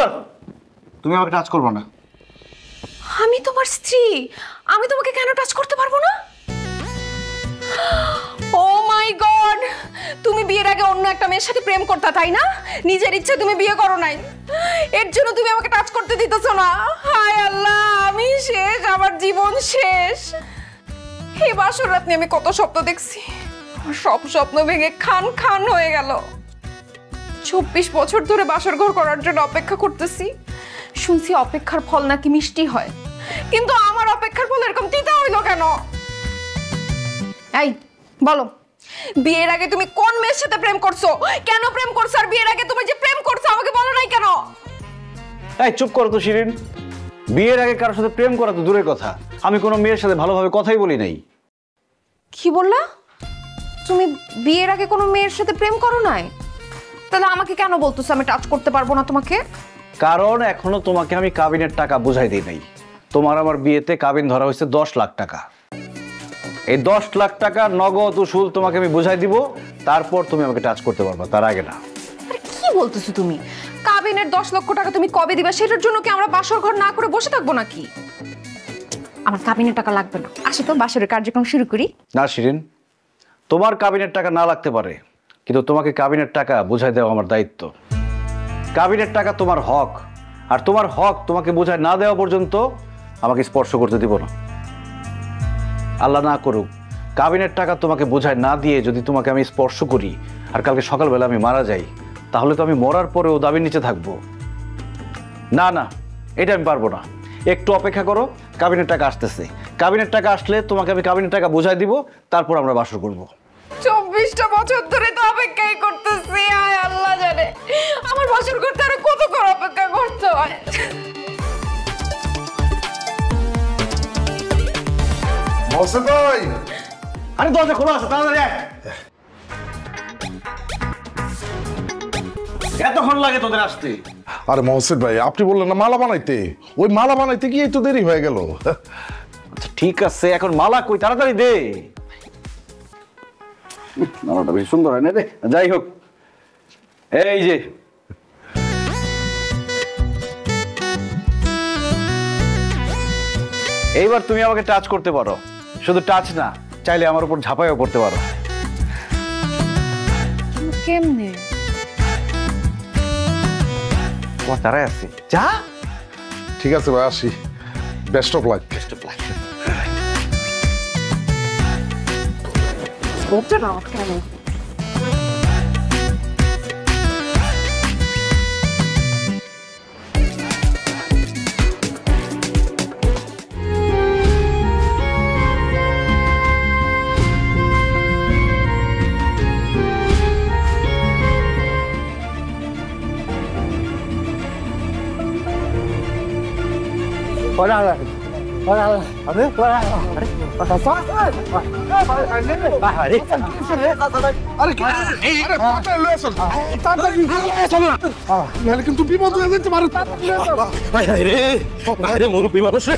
খবরদার তুমি আমাকে টাচ করবে না। আমি তোমার স্ত্রী, আমি তোমাকে কেন টাচ করতে পারবো না? ও মাই গড, তুমি বিয়ের আগে অন্য একটা মেয়ের সাথে প্রেম করতে, তাই না? নিজের ইচ্ছে তুমি বিয়ে করো নাই, এর জন্য তুমি আমাকে টাচ করতে দিতেছো না। হায় আল্লাহ, আমি শেষ, আমার জীবন শেষ। এই বাসর রাত নিয়ে আমি কত স্বপ্ন দেখছি, সব স্বপ্ন ভেঙে খান খান হয়ে গেল। 24 বছর ধরে বাসর ঘর করার জন্য অপেক্ষা করতেছি। শুনছি অপেক্ষার ফল নাকি মিষ্টি হয়, কিন্তু আমার অপেক্ষার ফল এরকম তিতা হইলো কেন? এই বলো, বিয়ের আগে তুমি কোন মেয়ের সাথে প্রেম করছো, কেন প্রেম করছো? আর বিয়ের আগে তুমি যে প্রেম করছো আমাকে বলো নাই কেন? এই চুপ করো তো শিরিন, বিয়ের আগে কারোর সাথে প্রেম করা তো দূরের কথা, আমি কোনো মেয়ের সাথে ভালোভাবে কথাই বলি নাই। কি বললা? তুমি বিয়ের আগে কোনো মেয়ের সাথে প্রেম করো নাই? তাহলে আমাকে কেন বলতেছো আমি টাচ করতে পারবো না তোমাকে? কারণ এখনো তোমাকে আমি কাবিনের টাকা বুঝাই দিই নাই। তোমার আমার বিয়েতে কাবিন ধরা হয়েছে 10 লাখ টাকা। এই 10 লাখ টাকা নগদ উসুল তোমাকে আমি বুঝাই দিব, তারপর তুমি আমাকে টাচ করতে পারবা, তার আগে না। আরে কি বলতেছো তুমি? কাবিনের 10 লক্ষ টাকা তুমি কবে দিবা? সেটার জন্য কি আমরা বাসর ঘর না করে বসে থাকবো নাকি? আমার কাবিনের টাকা লাগবে না, আসি তো বাসরের কার্যক্রম শুরু করি। না শিরিন, তোমার কাবিনের টাকা না লাগতে পারে, কিন্তু তোমাকে কাবিনের টাকা বুঝাই দেওয়া আমার দায়িত্ব। কাবিনের টাকা তোমার হক, আর তোমার হক তোমাকে বুঝাই না দেওয়া পর্যন্ত আমাকে স্পর্শ করতে দিব না। আল্লাহ না করুক, কাবিনের টাকা তোমাকে বুঝাই না দিয়ে যদি তোমাকে আমি স্পর্শ করি আর কালকে সকালবেলা আমি মারা যাই, তাহলে তো আমি মরার পরেও দাবির নিচে থাকবো। না না, এটা আমি পারবো না। একটু অপেক্ষা করো, কাবিনের টাকা আসতেছে। কাবিনের টাকা আসলে তোমাকে আমি কাবিনের টাকা বুঝাই দিব, তারপর আমরা বাসর করবো। 24টা বছর ধরে তো অপেক্ষাই করতেছি, আয় আল্লাহ জানে আমার বাসর করতে আরো কত করে অপেক্ষা করতে হয়। মহসিন ভাই, আরে দরজা খোলা আছে, তাড়াতাড়ি আয়। এতক্ষণ লাগে তোদের আসতে? আরে মহসিন ভাই, আপনি বললেন না মালা বানাইতে, ওই মালা বানাইতে গিয়ে তো দেরি হয়ে গেল। আচ্ছা ঠিক আছে, এখন মালা কই, তাড়াতাড়ি দে। মালাটা বেশ সুন্দর হয় না রে, যাই হোক এই যে এইবার তুমি আমাকে টাচ করতে পারো। শুধু টাচ না, চাইলে আমার উপর ঝাঁপাইও পড়তে পারো। কেমনে? তোমার তারাই আছে, যা। ঠিক আছে ভাই, আসি। Best of luck. Best of luck. বলতে না কেন? কিন্তু বিপদ হয়ে যেতে পারে। মুরব্বী মানুষ রে,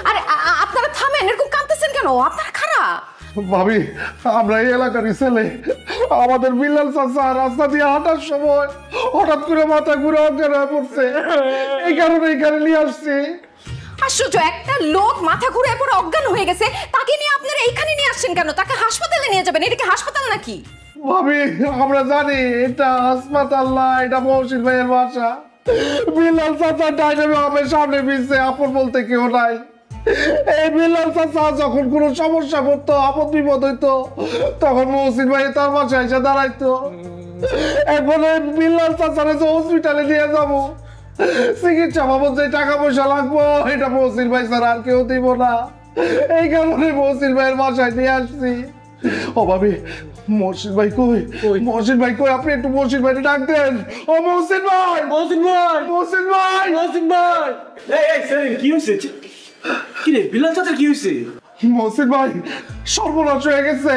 আরে আপনারা থামেন, এরকম কাঁদতেছেন কেন? আপনারা খারাপ। ভাবি, আমরা এই এলাকারই ছেলে। আমাদের বিল্লাল চাচা রাস্তা দিয়ে হাঁটার সময় হঠাৎ করে মাথা ঘুরে অজ্ঞান হয়ে পড়ছে, এই কারণে এখানে নিয়ে আসছি। আশ্চর্য, একটা লোক মাথা ঘুরে পড়ে অজ্ঞান হয়ে গেছে, তাকে নিয়ে আপনারা এইখানে নিয়ে আসছেন কেন? তাকে হাসপাতালে নিয়ে যাবেন। এটা কি হাসপাতাল নাকি? ভাবি, আমরা জানি এটা হাসপাতাল না, এটা মহসিন ভাইয়ের বাসা। বিল্লাল চাচা ডাইনামে আমার সামনে পিছনে আপন বলতে কেউ নাই। এই বিল্লাল চাচা যখন কোনো সমস্যা পড়তো, আপদ বিপদ হইতো, তখন মহসিন ভাই তার বাসায় এসে দাঁড়াইতো। এখন বিল্লাল চাচারে যে হসপিটালে নিয়ে যাবো, চিকিৎসা বাবদ যে টাকা পয়সা লাগবো, এটা মহসিন ভাই স্যার আর কেউ দিব না। এই কারণে মহসিন ভাইয়ের বাসায় নিয়ে আসছি। ও ভাবি, মহসিন ভাই কই? মহসিন ভাই কই? আপনি একটু মহসিন ভাইকে ডাক দেন। ও মহসিন ভাই, মহসিন ভাই, মহসিন ভাই, মহসিন ভাই। এই সেলিম, কি হয়েছে? কি রে, বিল্লাল চাচার কি হয়েছে? মহসিন ভাই, সর্বনাশ হয়ে গেছে।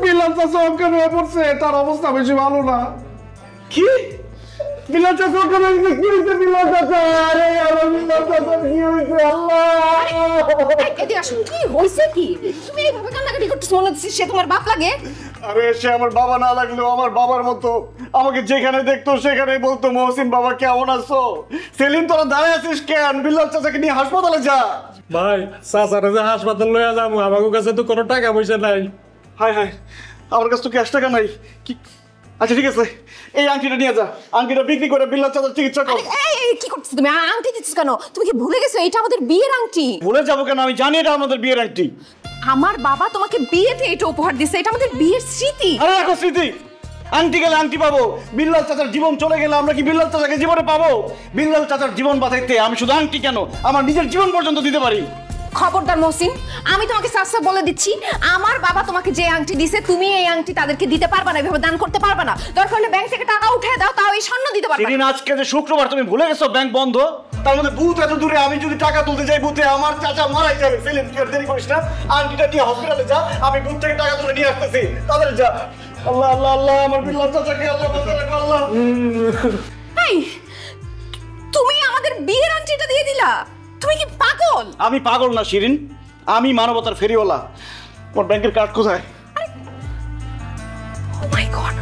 বিল্লাল চাচা অজ্ঞান হয়ে পড়ছে, তার অবস্থা বেশি ভালো না। কি? বিল্লাল চাচা ওখানে কি হয়েছে? বিল্লাল চাচা, আরে আমার বিল্লাল চাচা কি হয়েছে? আল্লাহ, এদিকে আসো, কি হয়েছে কি? তুমি এইভাবে কান্নাকাটি করতেছো, মনে হচ্ছে সে তোমার বাপ লাগে। আরে সে আমার বাবা না লাগলেও আমার বাবার মতো। আমাকে যেখানে দেখতো সেখানেই বলতো, মহসিন বাবা কেমন আছো? সেলিম তোরা দাঁড়ায় আছিস কেন? বিল্লাল চাচাকে নিয়ে হাসপাতালে যা। ভাই চাচারে যে হাসপাতাল লইয়া যাবো, আমার কাছে তো কোনো টাকা পয়সা নাই। হায় হায়, আমার কাছে তো ক্যাশ টাকা নাই। কি, আচ্ছা ঠিক আছে, এই আংটিটা নিয়ে যা, আংটিটা বিক্রি করে বিল্লাল চাচার চিকিৎসা কর। এই কি করতেছো তুমি? আংটি দিচ্ছ কেন? তুমি কি ভুলে গেছো এটা আমাদের বিয়ের আংটি? ভুলে যাবো কেন? আমি জানি এটা আমাদের বিয়ের আংটি। আমার বাবা তোমাকে বিয়েতে এটা উপহার দিছে, এটা আমাদের বিয়ের স্মৃতি। আরে রাখো স্মৃতি, আংটি গেলে আংটি পাবো, বিল্লাল চাচার জীবন চলে গেলে আমরা কি বিল্লাল চাচাকে জীবনে পাবো? বিল্লাল চাচার জীবন বাঁচাইতে আমি শুধু আংটি কেন, আমার নিজের জীবন পর্যন্ত দিতে পারি। খবরদার মহসিন, আমি তোমাকে সাফসাফ বলে দিচ্ছি, আমার বাবা তোমাকে যে আংটি দিছে তুমি এই আংটি তাদেরকে দিতে পারবে না, এভাবে দান করতে পারবে না। দরকার হলে ব্যাংক থেকে টাকা উঠিয়ে দাও, তাও এই স্বর্ণ দিতে পারবে সেদিন না। আজকে যে শুক্রবার, তুমি ভুলে গেছো ব্যাংক বন্ধ? তার মধ্যে বুথ এত দূরে, আমি যদি টাকা তুলতে যাই বুথে আমার চাচা মারাই যাবে। সেলিম তুই আর দেরি করিস না, আংটিটা নিয়ে হসপিটালে যা, আমি বুথ থেকে টাকা তুলে নিয়ে আসতেছি, তাদের যা। আল্লাহ আল্লাহ আল্লাহ, আমার বিল্লাল চাচাকে আল্লাহ বাঁচালে আল্লাহ। এই, তুমি আমাদের বিয়ের আংটিটা দিয়ে দিলা? তুমি কি পাগল? আমি পাগল না শিরিন, আমি মানবতার ফেরিওয়ালা। ওর ব্যাংকের কার্ড কোথায়? ও মাই গড।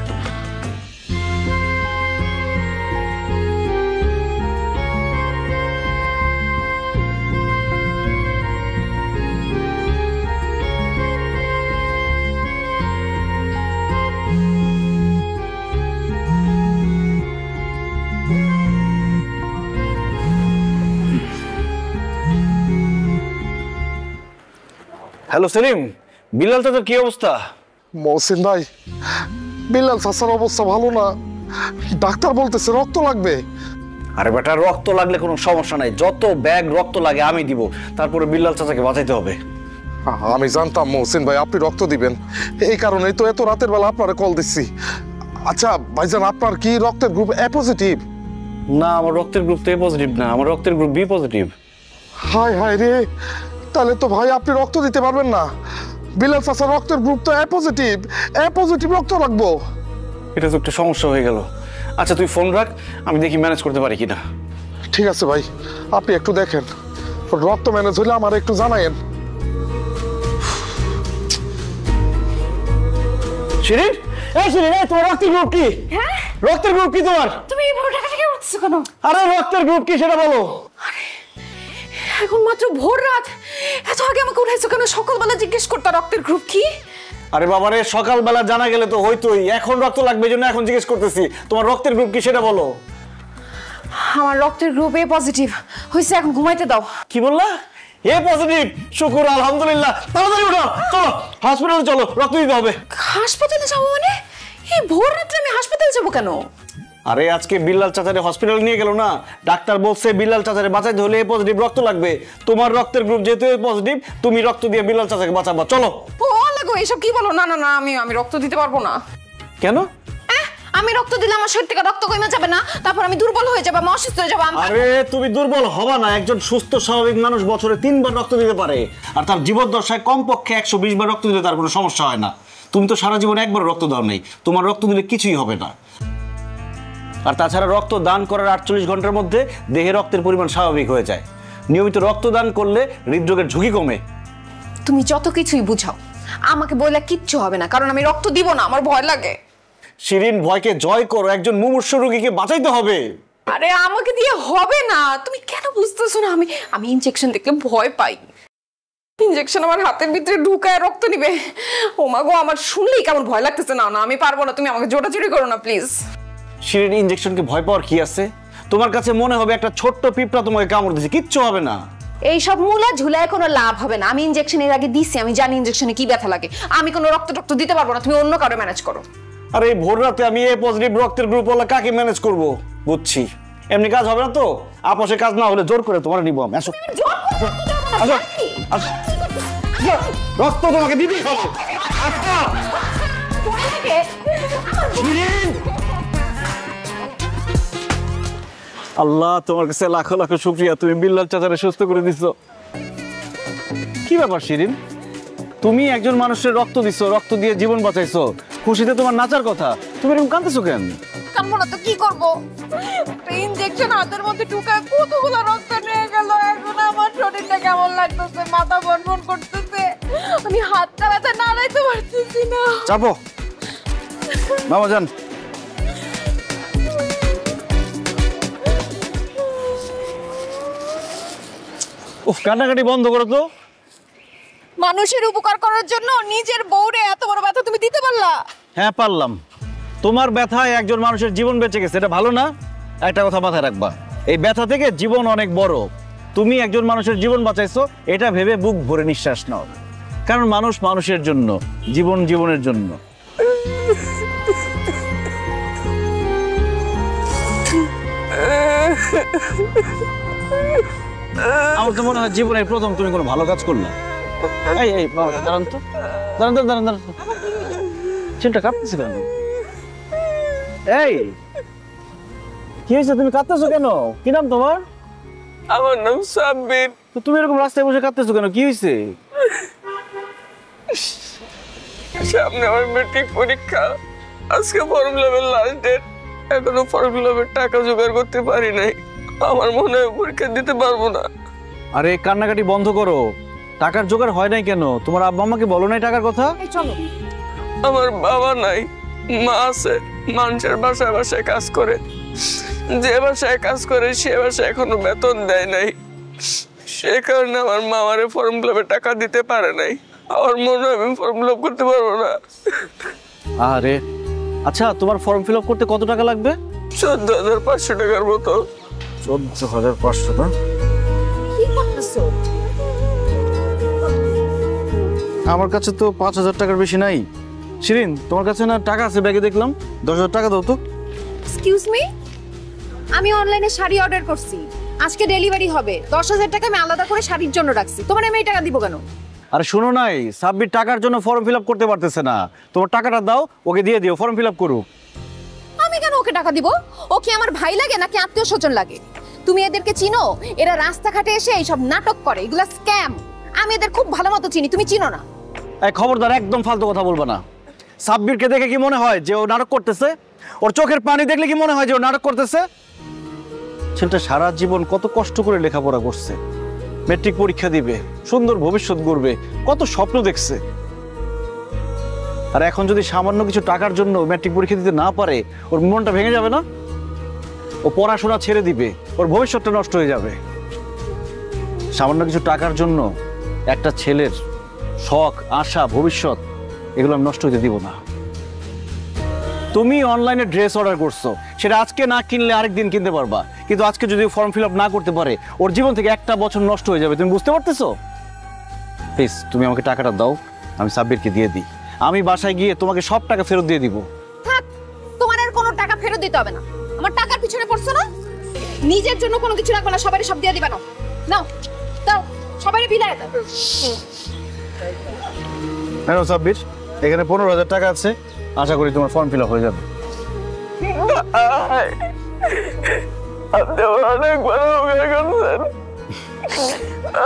হ্যালো সেলিম, বিল্লাল চাচার কি অবস্থা? মহসিন ভাই, বিল্লাল চাচার অবস্থা ভালো না, ডাক্তার বলতেছে রক্ত লাগবে। আরে বেটা, রক্ত লাগলে কোনো সমস্যা নাই, যত ব্যাগ রক্ত লাগে আমি দিব, তারপরে বিল্লাল চাচাকে বাঁচাইতে হবে। আমি জানতাম মহসিন ভাই আপনি রক্ত দিবেন, এই কারণেই তো এত রাতের বেলা আপনারে কল দিচ্ছি। আচ্ছা ভাইজান, আপনার কি রক্তের গ্রুপ এ পজিটিভ? না, আমার রক্তের গ্রুপ তো এ পজিটিভ না, আমার রক্তের গ্রুপ বি পজিটিভ। হায় হায় রে, তাহলে তো ভাই আপনি রক্ত দিতে পারবেন না। বিল্লাল চাচার রক্তের গ্রুপ তো এ পজিটিভ, এ পজিটিভ রক্ত লাগবো। এটা তো একটা সমস্যা হয়ে গেল। আচ্ছা তুই ফোন রাখ, আমি দেখি ম্যানেজ করতে পারি কিনা। ঠিক আছে ভাই, আপনি একটু দেখেন, রক্ত ম্যানেজ হলে আমার একটু জানায়েন। শিরিন, এই শিরিন, এই তোমার রক্তের গ্রুপ কি? হ্যাঁ, রক্তের গ্রুপ কি তোমার? তুমি এইভাবে টাকাটাকি করতেছো কেন? আরে রক্তের গ্রুপ কি সেটা বলো। এখন মাত্র ভোর রাত, এত আগে আমাকে উঠাইছো কেন? সকালবেলা জিজ্ঞেস করতে রক্তের গ্রুপ কি? আরে বাবারে, সকালবেলা জানা গেলে তো হইতোই, এখন রক্ত লাগবে জন্য এখন জিজ্ঞেস করতেছি। তোমার রক্তের গ্রুপ কি সেটা বলো। আমার রক্তের গ্রুপ এ পজিটিভ হয়েছে, এখন ঘুমাইতে দাও। কি বললা? এ পজিটিভ? শুকুর আলহামদুলিল্লাহ, তাড়াতাড়ি উঠো, চলো হসপিটালে চলো, রক্ত দিতে হবে। হাসপাতালে যাবো মানে? এই ভোর রাত্রে আমি হাসপাতালে যাবো কেন? আরে আজকে বিল্লাল চাচারে হসপিটালে নিয়ে গেল না, ডাক্তার বলছে বিল্লাল চাচারে বাঁচাইতে হলে এ পজিটিভ রক্ত লাগবে। তোমার রক্তের গ্রুপ যেহেতু এ পজিটিভ, তুমি রক্ত দিয়ে বিল্লাল চাচাকে বাঁচাবা, চলো। ও লাগো, এসব কি বলো? না না না, আমি রক্ত দিতে পারবো না। কেন? আমি রক্ত দিলে আমার শরীর থেকে রক্ত কমে যাবে না, তারপর আমি দুর্বল হয়ে যাবো, আমি অসুস্থ হয়ে যাবো। আরে তুমি দুর্বল হবা না, একজন সুস্থ স্বাভাবিক মানুষ বছরে 3 বার রক্ত দিতে পারে, আর তার জীবদ্দশায় কমপক্ষে 120 বার রক্ত দিলে তার কোনো সমস্যা হয় না। তুমি তো সারা জীবন একবার রক্ত দাও নেই, তোমার রক্ত দিলে কিছুই হবে না। আর তাছাড়া রক্ত দান করার 48 ঘন্টার মধ্যে দেহে রক্তের পরিমাণ স্বাভাবিক হয়ে যায়। নিয়মিত রক্তদান করলে হৃদরোগের ঝুঁকি কমে। তুমি যত কিছুই বুঝাও, আমাকে বললে কিচ্ছু হবে না, কারণ আমি রক্ত দিব না, আমার ভয় লাগে। শিরিন, ভয়কে জয় করো, একজন মুমূর্ষু রোগীকে বাঁচাইতে হবে। আরে আমাকে দিয়ে হবে না, তুমি কেন বুঝতেছো না? আমি ইনজেকশন দেখলে ভয় পাই। ইনজেকশন আমার হাতের ভিতরে ঢুকায় রক্ত নিবে, ও মা গো, আমার শুনলেই কেমন ভয় লাগতেছে। না না, আমি পারবো না, তুমি আমাকে জোটাজুটি করো না প্লিজ। শিরিন, ইনজেকশনকে ভয় পাওয়ার কি আছে? তোমার কাছে মনে হবে একটা ছোট্ট পিঁপড়া তোমাকে কামড় দিয়েছে, কিচ্ছু হবে না। এইসব মূলা ঝুলায় কোনো লাভ হবে না। আমি ইনজেকশনের আগে দিছি, আমি জানি ইনজেকশনে কি ব্যথা লাগে। আমি কোনো রক্ত দিতে পারবো না, তুমি অন্য কারো ম্যানেজ করো। আরে এই ভোর রাতে আমি এ পজিটিভ রক্তের গ্রুপ ওলা কাকে ম্যানেজ করব? বুঝছি, এমনি কাজ হবে না তো, আপসে কাজ না হলে জোর করে তোমার নিব আমি। আসো আসো আসো, রক্ত তোমাকে দিতেই হবে। আল্লাহ, তোমার কাছে লাখো লাখো শুকরিয়া, তুমি বিল্লাল চাচারে সুস্থ করে দিছো। কি ব্যাপার শিরিন, তুমি একজন মানুষের রক্ত দিছো, রক্ত দিয়ে জীবন বাঁচাইছো, খুশিতে তোমার নাচার কথা, তুমি এরকম কাঁদতেছো কেন? জানবো না তো কি করবো? ইনজেকশন হাতের মধ্যে ঢুকায় কতগুলো রক্ত নিয়ে গেল। এখন আমার শরীরটা কেমন লাগতেছে, মাথা বনবন করতেছে, আমি হাত চালাতে নাড়াইতে পারতেছি না। চাপো মামা যান। উফ, কান্নাকাটি বন্ধ করো তো। মানুষের উপকার করার জন্য নিজের বউরে এত বড় ব্যথা তুমি দিতে পারলা? হ্যাঁ পারলাম। তোমার ব্যথায় একজন মানুষের জীবন বেঁচে গেছে, এটা ভালো না? একটা কথা মাথায় রাখবা, এই ব্যথা থেকে জীবন অনেক বড়। তুমি একজন মানুষের জীবন বাঁচাইছো, এটা ভেবে বুক ভরে নিঃশ্বাস নাও। কারণ মানুষ মানুষের জন্য, জীবন জীবনের জন্য। আমার তো মনে হয় জীবনের প্রথম তুমি কোনো ভালো কাজ করলে। এই এই বাবা, দাঁড়ান তো, দাঁড়ান দাঁড়ান দাঁড়ান। ছেলেটা কাঁদতেছে কেন? এই কি হয়েছে, তুমি কাঁদতেছো কেন? কি নাম তোমার? আমার নাম সাব্বির। তো তুমি এরকম রাস্তায় বসে কাঁদতেছো কেন, কি হয়েছে? সামনে আমার মেট্রিক পরীক্ষা, আজকে ফর্ম ফিলাপের লাস্ট ডেট। এখনো ফর্ম ফিলাপের টাকা জোগাড় করতে পারি নাই। আমার মনে হয় পরীক্ষা দিতে পারবো না। আরে কান্নাকাটি বন্ধ করো। টাকার জোগাড় হয় নাই কেন? তোমার আব্বা আম্মাকে বলো নাই টাকার কথা? চলো। আমার বাবা নাই, মা আছে, মানুষের বাসায় বাসায় কাজ করে। যে বাসায় কাজ করে সে বাসায় এখনো বেতন দেয় নাই। সে কারণে আমার মা আমারে ফর্ম ফিলাপের টাকা দিতে পারে নাই। আমার মনে হয় আমি ফর্ম ফিলাপ করতে পারবো না। আরে আচ্ছা, তোমার ফর্ম ফিল আপ করতে কত টাকা লাগবে? 14,500 টাকার মতো। 14,500 না? কি করতেছো? আমার কাছে তো 5,000 টাকার বেশি নাই। শিরিন, তোমার কাছে না টাকা আছে? ব্যাগে দেখলাম 10,000 টাকা দাও তো। এক্সকিউজ মি, আমি অনলাইনে শাড়ি অর্ডার করছি, আজকে ডেলিভারি হবে। 10,000 টাকা আমি আলাদা করে শাড়ির জন্য রাখছি। তোমার আমি এই টাকা দিব কেন? আরে শোনো নাই, সাব্বির টাকার জন্য ফর্ম ফিল আপ করতে পারতেছে না। তোমার টাকাটা দাও, ওকে দিয়ে দিও, ফর্ম ফিল আপ করুক। আমি কেন ওকে টাকা দিব? ও কি আমার ভাই লাগে নাকি আত্মীয় স্বজন লাগে? তুমি এদেরকে চিনো? এরা রাস্তাঘাটে এসে এইসব নাটক করে, এগুলা স্ক্যাম। আমি এদের খুব ভালো মতো চিনি, তুমি চিনো না? এই খবরদার, একদম ফালতু কথা বলবা না। সাব্বিরকে দেখে কি মনে হয় যে ও নাটক করতেছে? ওর চোখের পানি দেখলে কি মনে হয় যে ও নাটক করতেছে? ছেলেটা সারা জীবন কত কষ্ট করে লেখাপড়া করছে, মেট্রিক পরীক্ষা দিবে, সুন্দর ভবিষ্যৎ গড়বে, কত স্বপ্ন দেখছে। আর এখন যদি সামান্য কিছু টাকার জন্য মেট্রিক পরীক্ষা দিতে না পারে, ওর মনটা ভেঙে যাবে না? ও পড়াশোনা ছেড়ে দিবে, ওর ভবিষ্যৎটা নষ্ট হয়ে যাবে। সামান্য কিছু টাকার জন্য একটা ছেলের শখ, আশা, ভবিষ্যৎ এগুলো আমি নষ্ট হতে দিব না। তুমি অনলাইনে ড্রেস অর্ডার করছো, সেটা আজকে না কিনলে আরেকদিন কিনতে পারবা, কিন্তু আজকে যদি ফর্ম ফিল আপ না করতে পারে, ওর জীবন থেকে একটা বছর নষ্ট হয়ে যাবে। তুমি বুঝতে পারতেছো? প্লিজ তুমি আমাকে টাকাটা দাও, আমি সাব্বিরকে দিয়ে দিই। আমি বাসায় গিয়ে তোমাকে সব টাকা ফেরত দিয়ে দিব। থাক, তোমার আর কোনো টাকা ফেরত দিতে হবে না। আমার টাকার পিছনে পড়ছো না? নিজের জন্য কোনো কিছু রাখবে না, সবারই সব দিয়ে দিবা না। নাও দাও, সবারই বিদায় দাও। হ্যাঁ সাব্বির, এখানে 15,000 টাকা আছে, আশা করি তোমার ফর্ম ফিল আপ হয়ে যাবে। আপনি আমার অনেক বড় উপকার করছেন।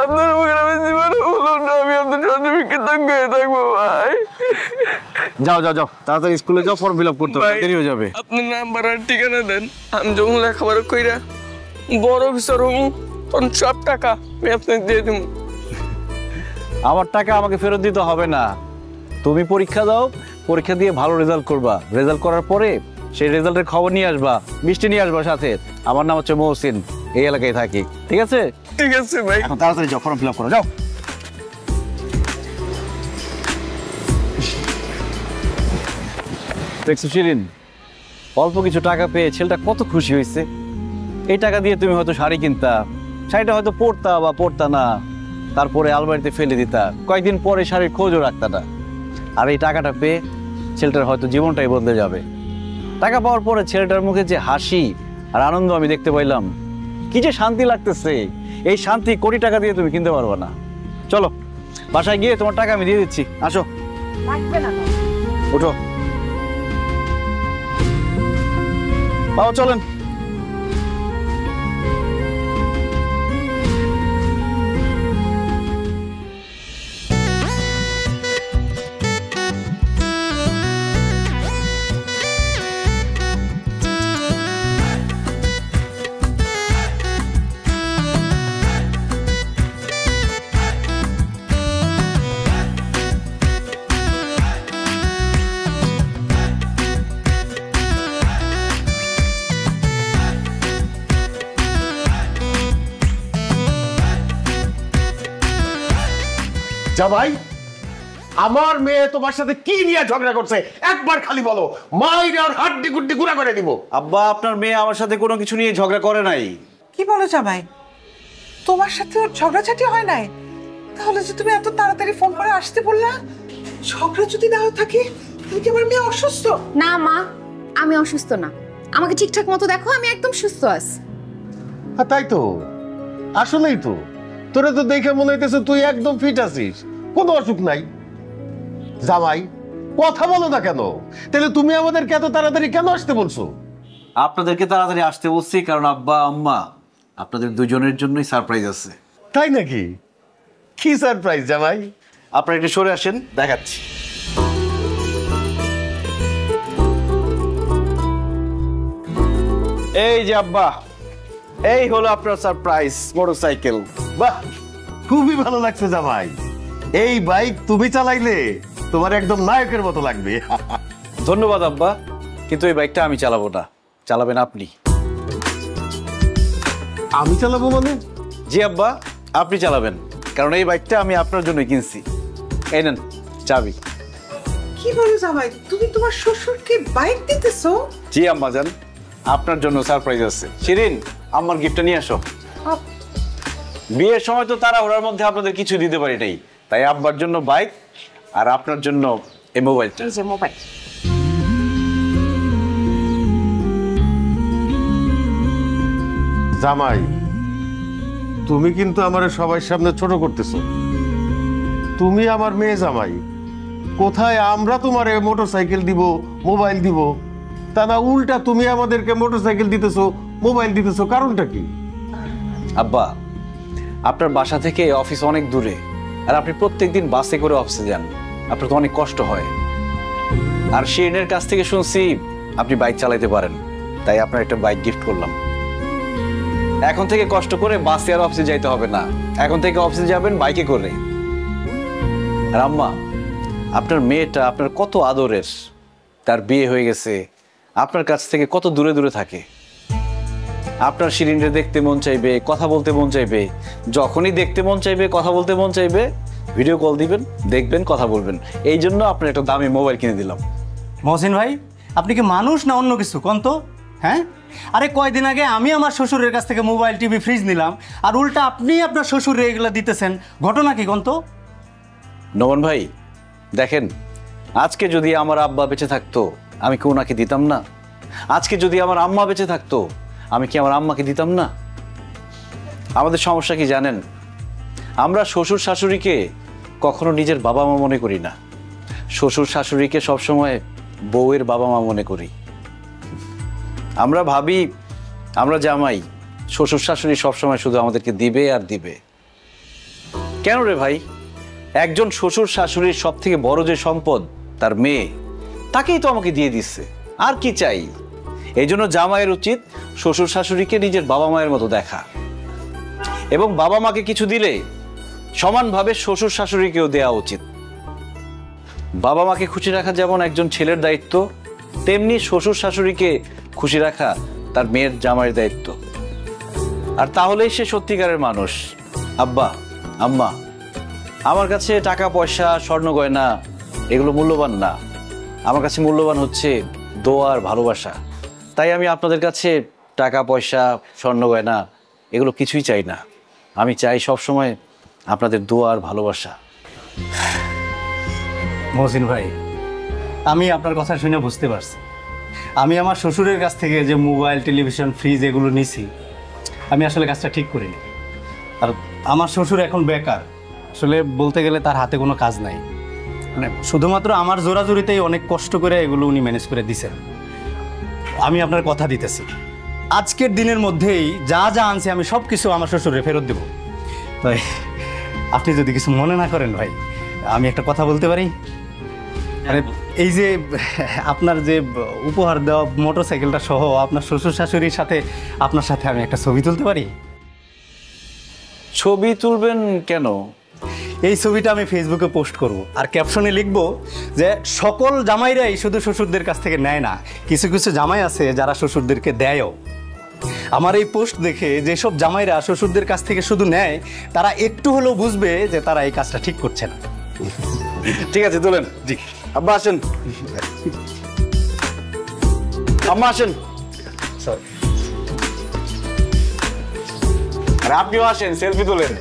আপনার উপকার আমি জীবনে বলুন না, আমি আপনার জন্য কৃতজ্ঞ হয়ে থাকবো ভাই। যাও যাও যাও, তাড়াতাড়ি স্কুলে যাও, ফর্ম ফিল আপ করতে হবে, দেরি হয়ে যাবে। আপনার নাম্বার আর ঠিকানা দেন, আমি যখন লেখাপড়া কইরা বড় অফিসার হবো তখন সব টাকা আমি আপনাকে দিয়ে দেবো। আমার টাকা আমাকে ফেরত দিতে হবে না। তুমি পরীক্ষা দাও, পরীক্ষা দিয়ে ভালো রেজাল্ট করবা, রেজাল্ট করার পরে সেই রেজাল্টের খবর নিয়ে আসবা, মিষ্টি নিয়ে আসবা সাথে। আমার নাম হচ্ছে মহসিন, এই এলাকায় থাকি, ঠিক আছে? ঠিক আছে ভাই। এখন তাড়াতাড়ি যাও, ফর্ম ফিল আপ করো, যাও। দেখছো শিরিন, অল্প কিছু টাকা পেয়ে ছেলেটা কত খুশি হয়েছে। এই টাকা দিয়ে তুমি হয়তো শাড়ি কিনতা, শাড়িটা হয়তো পরতা বা পরতা না, তারপরে আলমারিতে ফেলে দিতা, কয়েকদিন পরে শাড়ির খোঁজও রাখতা না। আর এই টাকাটা পেয়ে ছেলেটার হয়তো জীবনটাই বদলে যাবে। টাকা পাওয়ার পরে ছেলেটার মুখে যে হাসি আর আনন্দ আমি দেখতে পাইলাম, কি যে শান্তি লাগতেছে, এই শান্তি কোটি টাকা দিয়ে তুমি কিনতে পারবে না। চলো বাসায় গিয়ে তোমার টাকা আমি দিয়ে দিচ্ছি, আসো। লাগবে না। উঠো বাবা, চলেন। জামাই, আমার মেয়ে তোমার সাথে কি নিয়ে ঝগড়া করছে একবার খালি বলো, মাইরে আর হাড্ডি গুড্ডি গুঁড়া করে দিব। আব্বা, আপনার মেয়ে আমার সাথে কোনো কিছু নিয়ে ঝগড়া করে নাই। কি বলো জামাই, তোমার সাথে ওর ঝগড়াঝাটি হয় নাই? তাহলে যে তুমি এত তাড়াতাড়ি ফোন করে আসতে বললা, ঝগড়া যদি না থাকে তাহলে কি আমার মেয়ে অসুস্থ? না মা, আমি অসুস্থ না। আমাকে ঠিকঠাক মতো দেখো, আমি একদম সুস্থ আছি। হ্যাঁ তাই তো, আসলেই তো, তোরে তো দেখে মনে হইতেছে তুই একদম ফিট আছিস, কোনো অসুখ নাই। জামাই, কথা বলো না কেন? তাহলে তুমি আমাদেরকে এত তাড়াতাড়ি কেন আসতে বলছো? আপনাদেরকে তাড়াতাড়ি আসতে বলছি কারণ আব্বা আম্মা আপনাদের দুজনের জন্যই সারপ্রাইজ আছে। তাই নাকি? কি সারপ্রাইজ জামাই? আপনারা একটু সরে আসেন, দেখাচ্ছি। এই যে আব্বা, এই হলো আপনার সারপ্রাইজ মোটরসাইকেল। বাহ, খুবই ভালো লাগছে জামাই। এই বাইক তুমি চালাইলে তোমার একদম নায়কের মতো লাগবে। ধন্যবাদ আব্বা, কিন্তু এই বাইকটা আমি চালাবো না, চালাবেন আপনি। আমি চালাবো মানে? জি আব্বা, আপনি চালাবেন, কারণ এই বাইকটা আমি আপনার জন্য কিনছি। এই নেন চাবি। কি বলো জামাই, তুমি তোমার শ্বশুরকে বাইক দিতেছো? জি আম্মা জান, আপনার জন্য সারপ্রাইজ আছে। শিরিন, আম্মার গিফটটা নিয়ে আসো। বিয়ের সময় তো তাড়াহুড়ার মধ্যে আপনাদের কিছু দিতে পারি নাই, তাই আব্বার জন্য বাইক আর আপনার জন্য এই মোবাইলটা। এই যে মোবাইল। জামাই, তুমি কিন্তু আমার সবার সামনে ছোট করতেছো। তুমি আমার মেয়ে জামাই, কোথায় আমরা তোমার মোটরসাইকেল দিব, মোবাইল দিব, তা না উল্টা তুমি আমাদেরকে মোটরসাইকেল দিতেছো, মোবাইল দিতেছো, কারণটা কি? আব্বা, আপনার বাসা থেকে অফিস অনেক দূরে, আর আপনি প্রত্যেকদিন বাসে করে অফিসে যান, আপনার তো অনেক কষ্ট হয়। আর শিরিনের কাছ থেকে শুনছি আপনি বাইক চালাতে পারেন, তাই আপনার একটা বাইক গিফট করলাম। এখন থেকে কষ্ট করে বাসে আর অফিসে যাইতে হবে না, এখন থেকে অফিসে যাবেন বাইকে করে। আর আম্মা, আপনার মেয়েটা আপনার কত আদরের, তার বিয়ে হয়ে গেছে, আপনার কাছ থেকে কত দূরে দূরে থাকে। আপনার শিরিনরে দেখতে মন চাইবে, কথা বলতে মন চাইবে, যখনই দেখতে মন চাইবে, কথা বলতে মন চাইবে, ভিডিও কল দিবেন, দেখবেন, কথা বলবেন। এই জন্য আপনার একটা দামি মোবাইল কিনে দিলাম। মহসিন ভাই, আপনি কি মানুষ না অন্য কিছু কোন তো? হ্যাঁ, আরে কয়দিন আগে আমি আমার শ্বশুরের কাছ থেকে মোবাইল, টিভি, ফ্রিজ নিলাম, আর উল্টা আপনি আপনার শ্বশুরে এগুলো দিতেছেন, ঘটনা কি কোন তো? নমন ভাই, দেখেন, আজকে যদি আমার আব্বা বেঁচে থাকতো আমি কি ওনাকে দিতাম না? আজকে যদি আমার আম্মা বেঁচে থাকতো আমি কি আমার আম্মাকে দিতাম না? আমাদের সমস্যা কি জানেন? আমরা শ্বশুর শাশুড়িকে কখনো নিজের বাবা মা মনে করি না, শ্বশুর শাশুড়িকে সবসময় বউয়ের বাবা মা মনে করি। আমরা ভাবি আমরা জামাই, শ্বশুর শাশুড়ি সবসময় শুধু আমাদেরকে দিবে আর দিবে। কেন রে ভাই? একজন শ্বশুর শাশুড়ির সব থেকে বড় যে সম্পদ তার মেয়ে, তাকেই তো আমাকে দিয়ে দিচ্ছে, আর কি চাই? এই জন্য জামাইয়ের উচিত শ্বশুর শাশুড়িকে নিজের বাবা মায়ের মতো দেখা, এবং বাবা মাকে কিছু দিলে সমানভাবে শ্বশুর শাশুড়িকেও দেওয়া উচিত। বাবা মাকে খুশি রাখা যেমন একজন ছেলের দায়িত্ব, তেমনি শ্বশুর শাশুড়িকে খুশি রাখা তার মেয়ের জামাইয়ের দায়িত্ব। আর তাহলেই সে সত্যিকারের মানুষ। আব্বা, আম্মা, আমার কাছে টাকা পয়সা, স্বর্ণ গয়না এগুলো মূল্যবান না, আমার কাছে মূল্যবান হচ্ছে দোয়া আর ভালোবাসা। তাই আমি আপনাদের কাছে টাকা পয়সা, স্বর্ণ গয়না এগুলো কিছুই চাই না, আমি চাই সবসময় আপনাদের দোয়া আর ভালোবাসা। মহসিন ভাই, আমি আপনার কথা শুনে বুঝতে পারছি, আমি আমার শ্বশুরের কাছ থেকে যে মোবাইল, টেলিভিশন, ফ্রিজ এগুলো নিছি, আমি আসলে কাজটা ঠিক করিনি। আর আমার শ্বশুর এখন বেকার, আসলে বলতে গেলে তার হাতে কোনো কাজ নাই, মানে শুধুমাত্র আমার জোরাজুরিতেই অনেক কষ্ট করে এগুলো উনি ম্যানেজ করে দিছেন। আমি আপনার কথা দিতেছি, আজকের দিনের মধ্যেই যা যা আনছি আমি সব কিছু আমার শ্বশুরে ফেরত দেব। তাই আপনি যদি কিছু মনে না করেন ভাই, আমি একটা কথা বলতে পারি? মানে এই যে আপনার যে উপহার দেওয়া মোটরসাইকেলটা সহ আপনার শ্বশুর শাশুড়ির সাথে আপনার সাথে আমি একটা ছবি তুলতে পারি? ছবি তুলবেন কেন? এই ছবিটা আমি ফেসবুকে পোস্ট করব, আর ক্যাপশনে লিখব যে সকল জামাইরাই শুধু শ্বশুরদের কাছ থেকে নেয় না, কিছু কিছু জামাই আছে যারা শ্বশুরদেরকে দেয়ও। আমার এই পোস্ট দেখে যেসব জামাইরা শ্বশুরদের কাছ থেকে শুধু নেয়, তারা একটু হলেও বুঝবে যে তারা এই কাজটা ঠিক করছে না। ঠিক আছে, তোলেন। জি। আব্বা আসেন, আম্মা আসেন, আর আপনিও আসেন, সেলফি তোলেন।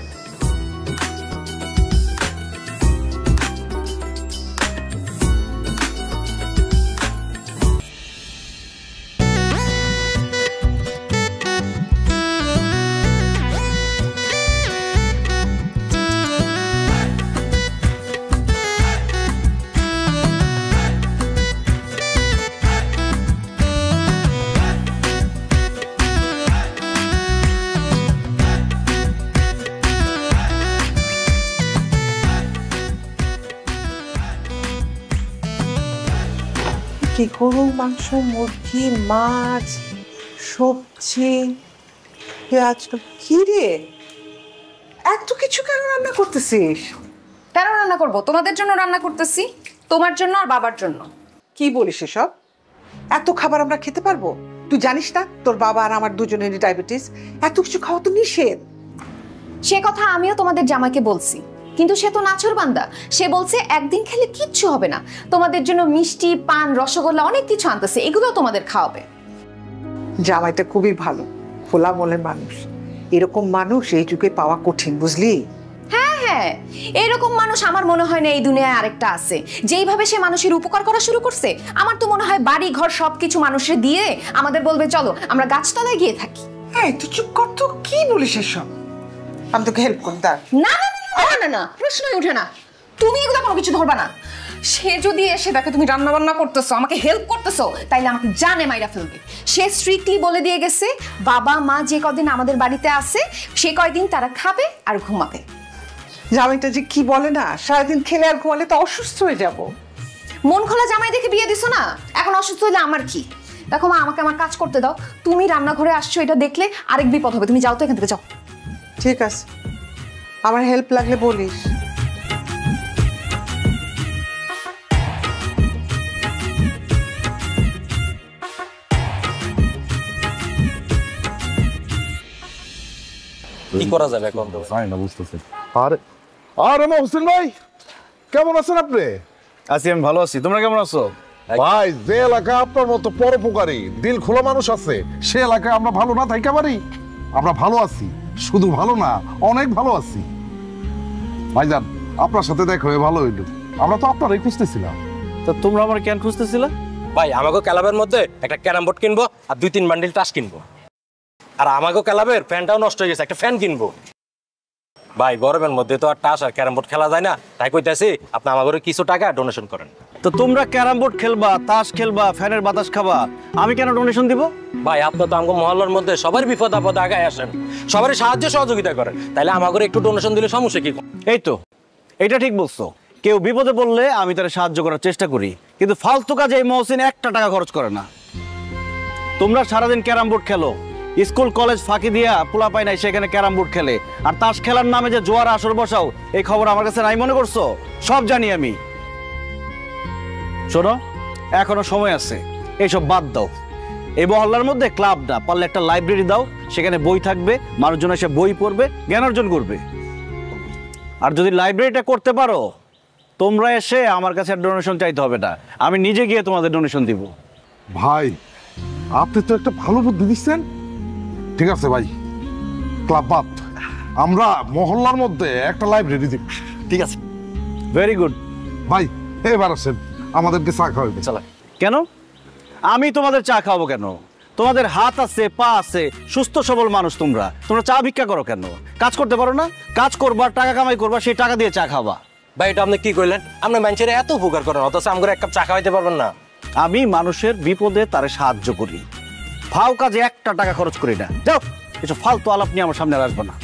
কি গরু মাংস, মুরগি, মাছ, সবজি, আজকাল কি রে এত কিছু কেন রান্না করতেছিস? কেন রান্না করব? তোমাদের জন্য রান্না করতেছি, তোমার জন্য আর বাবার জন্য। কি বলিস এসব? এত খাবার আমরা খেতে পারবো? তুই জানিস না তোর বাবা আর আমার দুজনেরই ডায়াবেটিস, এত কিছু খাওয়া তো নিষেধ। সে কথা আমিও তোমাদের জামাইকে বলছি, কিন্তু সে তো নাছোড়বান্দা। সে বলছে একদিন খেলে কিচ্ছু হবে না, তোমাদের জন্য মিষ্টি, পান, রসগোল্লা অনেক কিছু আনতেছে, এগুলো তোমাদের খাওয়াবে। জামাইটা খুবই ভালো, খোলা মনের মানুষ। এরকম মানুষ এই যুগে পাওয়া কঠিন, বুঝলি? হ্যাঁ হ্যাঁ, এরকম মানুষ আমার মনে হয় না এই দুনিয়ায় আরেকটা আছে। যেইভাবে সে মানুষের উপকার করা শুরু করছে, আমার তো মনে হয় বাড়ি ঘর সবকিছু মানুষের দিয়ে আমাদের বলবে চলো আমরা গাছতলায় গিয়ে থাকি। হ্যাঁ, তুই চুপ কর তো, কি বলিস এসব? আমি তোকে হেল্প করি, দাঁড়। না না না না না, প্রশ্নই ওঠে না, তুমি এগুলো কোনো কিছু ধরবা না। সে যদি এসে দেখে তুমি রান্না বান্না করতেছো, আমাকে হেল্প করতেছো, তাইলে আমাকে জানে মাইরা ফেলবে। সে স্ট্রিক্টলি বলে দিয়ে গেছে, বাবা মা যে কদিন আমাদের বাড়িতে আছে সে কয়দিন তারা খাবে আর ঘুমাবে। জামাইটা যে কি বলে না, সারাদিন খেলে আর ঘুমালে তো অসুস্থ হয়ে যাব। মন খোলা জামাই দেখে বিয়ে দিছো না, এখন অসুস্থ হলে আমার কি? দেখো মা, আমাকে আমার কাজ করতে দাও। তুমি রান্নাঘরে আসছো এটা দেখলে আরেক বিপদ হবে, তুমি যাও তো এখান থেকে, যাও। ঠিক আছে, আমার হেল্প লাগলে বলিস। কি করা যাবে এখন? জানি না, বুঝতেছি। আরে আরে মহসিন ভাই, কেমন আছেন আপনি? আছি, আমি ভালো আছি। তোমরা কেমন আছো? ভাই, যে এলাকায় আপনার মতো পরোপকারী দিল খোলা মানুষ আছে, সে এলাকায় আমরা ভালো না থাকতে পারি? আমরা ভালো আছি, শুধু ভালো না, অনেক ভালো আছি। ভাইজান, আপনার সাথে দেখা হয়ে ভালো হইল। আমরা তো আপনারই খুঁজতেছিলাম। তা তোমরা আমার কেন খুঁজতেছিলা? ভাই, আমাকে ক্লাবের মধ্যে একটা ক্যারাম বোর্ড কিনবো আর 2-3 বান্ডিল টাস কিনবো। আর আমাকে ক্লাবের ফ্যানটাও নষ্ট হয়ে গেছে, একটা ফ্যান কিনবো। ভাই, গরমের মধ্যে তো আর টাস আর ক্যারাম বোর্ড খেলা যায় না, তাই কইতাছি আপনি আমাকে কিছু টাকা ডোনেশন করেন। তো তোমরা ক্যারাম বোর্ড খেলবা, তাস খেলবা, ফ্যানের বাতাস খাবা, আমি কেন ডোনেশন দিব? ভাই, আপনি তো আমাকে মহল্লার মধ্যে সবার বিপদ আপদে আগায় আসেন, সবারই সাহায্য সহযোগিতা করেন, তাইলে আমাকে একটু ডোনেশন দিলে সমস্যা কি? এই তো, এটা ঠিক বলছো। কেউ বিপদে পড়লে আমি তার সাহায্য করার চেষ্টা করি, কিন্তু ফালতু কাজে এই মহসিন একটা টাকা খরচ করে না। তোমরা সারাদিন ক্যারাম বোর্ড খেলো, স্কুল কলেজ ফাঁকি দিয়া পোলা পাই নাই সেখানে ক্যারাম বোর্ড খেলে, আর তাস খেলার নামে যে জোয়ার আসর বসাও, এই খবর আমার কাছে নাই মনে করছো? সব জানি আমি। শোনো, এখনো সময় আছে, এইসব বাদ দাও। এই মহল্লার মধ্যে ক্লাব না, পারলে একটা লাইব্রেরি দাও, সেখানে বই থাকবে, মানুষজন এসে বই পড়বে, জ্ঞান অর্জন করবে। আর যদি লাইব্রেরিটা করতে পারো, তোমরা এসে আমার কাছে ডোনেশন চাইতে হবে না, আমি নিজে গিয়ে তোমাদের ডোনেশন দিব। ভাই, আপনি তো একটা ভালো বুদ্ধি দিচ্ছেন। ঠিক আছে ভাই, ক্লাব বাদ, আমরা মহল্লার মধ্যে একটা লাইব্রেরি দিব। ঠিক আছে, ভেরি গুড। ভাই, এবার আসেন, আমাদেরকে চা খাওয়াবে। চলো। কেন আমি তোমাদের চা খাওয়াবো কেন? তোমাদের হাত আছে, পা আছে, সুস্থ সবল মানুষ। তোমরা চা ভিক্ষা করো কেন? কাজ করতে পারো না? কাজ করবা, টাকা কামাই করবা, সেই টাকা দিয়ে চা খাবা। ভাই, এটা আপনি কি কইলেন? আপনি মানুষের এত উপকার করেন, অথচ আমাকে এক কাপ চা খাওয়াইতে পারবেন না? আমি মানুষের বিপদে তারে সাহায্য করি, ফাও কাজে একটা টাকা খরচ করি না। যাও, এসব ফালতু আলাপ নিয়ে আমার সামনে আর আসবে না।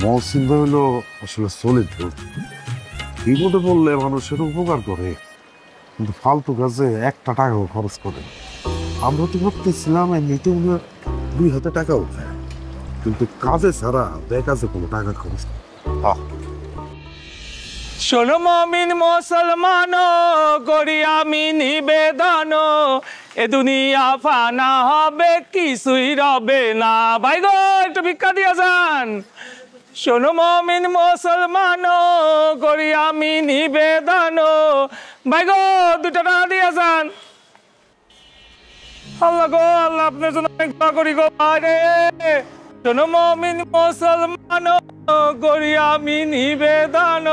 মহসিন ভাই হলো আসলে সলিড, বিপদে পড়লে মানুষের উপকার করে, কিন্তু ফালতু কাজে একটা টাকাও খরচ করে। আমরা তো ভাবতেছিলাম এমনিতে উনি 2 হাতে টাকা উঠায়, কিন্তু কাজে ছাড়া বেকাজে কোনো টাকা খরচ করে। শোনো মমিন মুসলমান করি আমি নিবেদন, এ দুনিয়া ফানা হবে কিছুই রবে না। ভাই গো একটু ভিক্ষা দিয়ে যান। শোনো মমিন মুসলমান করি আমি নিবেদন, ভাই গো 2 টাকা দিয়ে যান। আল্লাহ গো আল্লাহ আপনার জন্য অনেক দোয়া করি গো ভাই রে। শোনো মমিন মুসলমান করি আমি নিবেদন,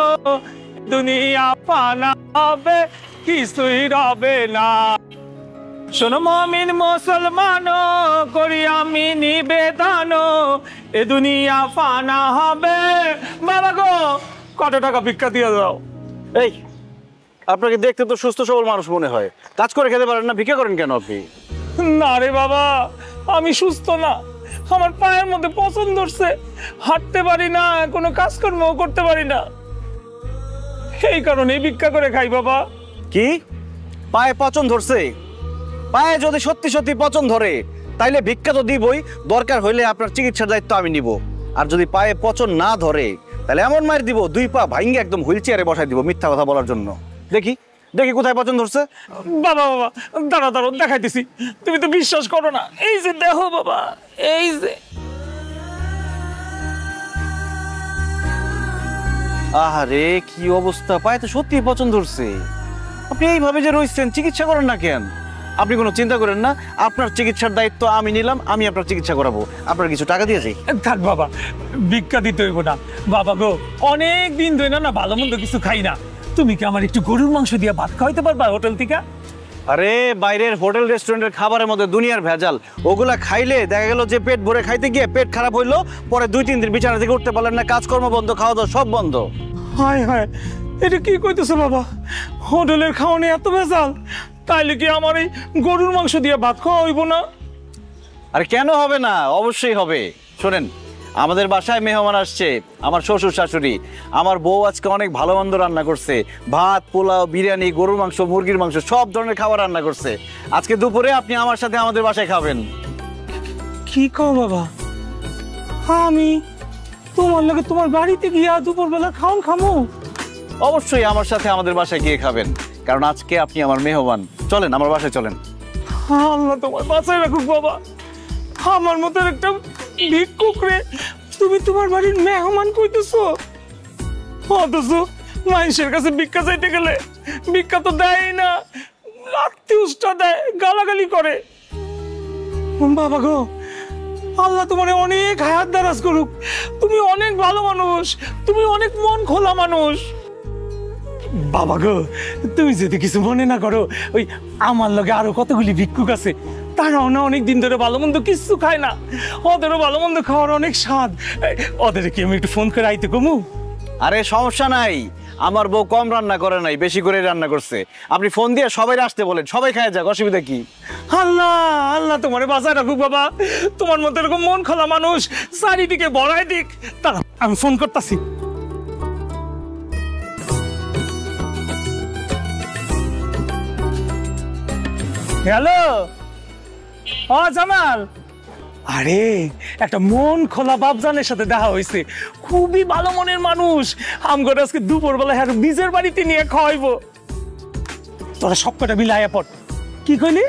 দুনিয়া ফানা হবে কিছুই রবে না। শোনো মমিন মুসলমান করি আমি নিবেদন, এ দুনিয়া ফানা হবে। বাবা গো কত টাকা ভিক্ষা দিয়ে দাও। এই আপনাকে দেখতে তো সুস্থ সবল মানুষ মনে হয়, কাজ করে খেতে পারেন না, ভিক্ষা করেন কেন আপনি? না রে বাবা, আমি সুস্থ না, আমার পায়ের মধ্যে পছন্দ ধরছে, হাঁটতে পারি না, কোনো কাজকর্ম করতে পারি না, এই কারণে ভিক্ষা করে খাই বাবা। কি পায়ে পচন ধরছে? পায়ে যদি সত্যি সত্যি পচন ধরে তাইলে ভিক্ষা তো দিবই, দরকার হইলে আপনার চিকিৎসার দায়িত্ব আমি নিব। আর যদি পায়ে পচন না ধরে তাহলে এমন মার দিব 2 পা ভাঙ্গে একদম হুইল চেয়ারে বসাই দিব মিথ্যা কথা বলার জন্য। দেখি দেখি কোথায় পচন ধরছে। বাবা বাবা দাঁড়া দাঁড়ো দেখাইতেছি, তুমি তো বিশ্বাস করো না, এই যে দেখো বাবা, এই যে। আহারে কি অবস্থা, পায়ে তো সত্যি পচন ধরছে। আপনি এইভাবে যে রয়েছেন, চিকিৎসা করেন না কেন? আপনি কোনো চিন্তা করেন না, আপনার চিকিৎসার দায়িত্ব আমি নিলাম, আমি আপনার চিকিৎসা করাবো। আপনার কিছু টাকা দিয়ে যাই। থাক বাবা, ভিক্ষা দিতে হইব না। বাবা গো অনেক দিন ধরে না ভালো মন্দ কিছু খাই না, তুমি কি আমার একটু গরুর মাংস দিয়ে ভাত খাওয়াইতে পারবা হোটেল থেকে? আরে বাইরের হোটেল রেস্টুরেন্টের খাবারের মধ্যে দুনিয়ার ভেজাল, ওগুলা খাইলে দেখা গেল যে পেট ভরে খাইতে গিয়ে পেট খারাপ হইলো, পরে 2-3 দিন বিছানা থেকে উঠতে পারলেন না, কাজকর্ম বন্ধ, খাওয়া দাওয়া সব বন্ধ। হায় হায়, এটা কি কইতেছো বাবা? হোটেলের খাওয়ানো এত ভেজাল, তাইলে কি আমার এই গরুর মাংস দিয়ে ভাত খাওয়া হইব না? আরে কেন হবে না, অবশ্যই হবে। শোনেন, আমাদের বাসায় মেহমান আসছে, আমার শ্বশুর শাশুড়ি, আমার বউ আজকে অনেক ভালো মন্দ রান্না করছে, ভাত, পোলাও, বিরিয়ানি, গরুর মাংস, মুরগির মাংস, সব ধরনের খাবার রান্না করছে। আজকে দুপুরে আপনি আমার সাথে আমাদের বাসায় খাবেন। কি কও বাবা? আমি তোমার লাগে তোমার বাড়িতে গিয়া দুপুরবেলা খাওন খামো? অবশ্যই আমার সাথে আমাদের বাসায় গিয়ে খাবেন, কারণ আজকে আপনি আমার মেহমান। চলেন আমার বাসায় চলেন। আল্লাহ তোমার বাঁচায় রাখুক বাবা, আমার মতো একটা ভিক্ষুক রে তুমি তোমার বাড়ির মেহমান কইতেছো, অথচ মানুষের কাছে ভিক্ষা চাইতে গেলে ভিক্ষা তো দেয় না, আত্মীয়টা দেয়, গালাগালি করে। বাবা গো আল্লাহ তোমার অনেক হায়াত দারাজ করুক, তুমি অনেক ভালো মানুষ, তুমি অনেক মন খোলা মানুষ। বাবা গো তুমি যদি কিছু মনে না করো, ওই আমার লগে আরো কতগুলি ভিক্ষুক আছে, তারাও না অনেক দিন ধরে ভালো মন্দ কিছু খায় না, ওদেরও ভালো মন্দ খাওয়ার অনেক স্বাদ, ওদের কি আমি একটু ফোন করে আইতে কমু? আরে সমস্যা নাই, আমার বউ কম রান্না করে নাই, বেশি করে রান্না করছে। আপনি ফোন দিয়ে সবাই আসতে বলেন, সবাই খায় যাক, অসুবিধা কি? আল্লাহ আল্লাহ তোমার বাঁচায় রাখুক বাবা, তোমার মতো এরকম মন খোলা মানুষ চারিদিকে বড়াই দিক। তারা আমি ফোন করতেছি। হ্যালো, ও জামাল, আরে একটা মন খোলা বাপজানের সাথে দেখা হয়েছে, খুবই ভালো মনের মানুষ, আমগো আজকে দুপুরবেলা হ্যাঁ নিজের বাড়িতে নিয়ে খাওয়াইবো। তোরা সব কটা মিলে আয়া পড়। কি কইলি?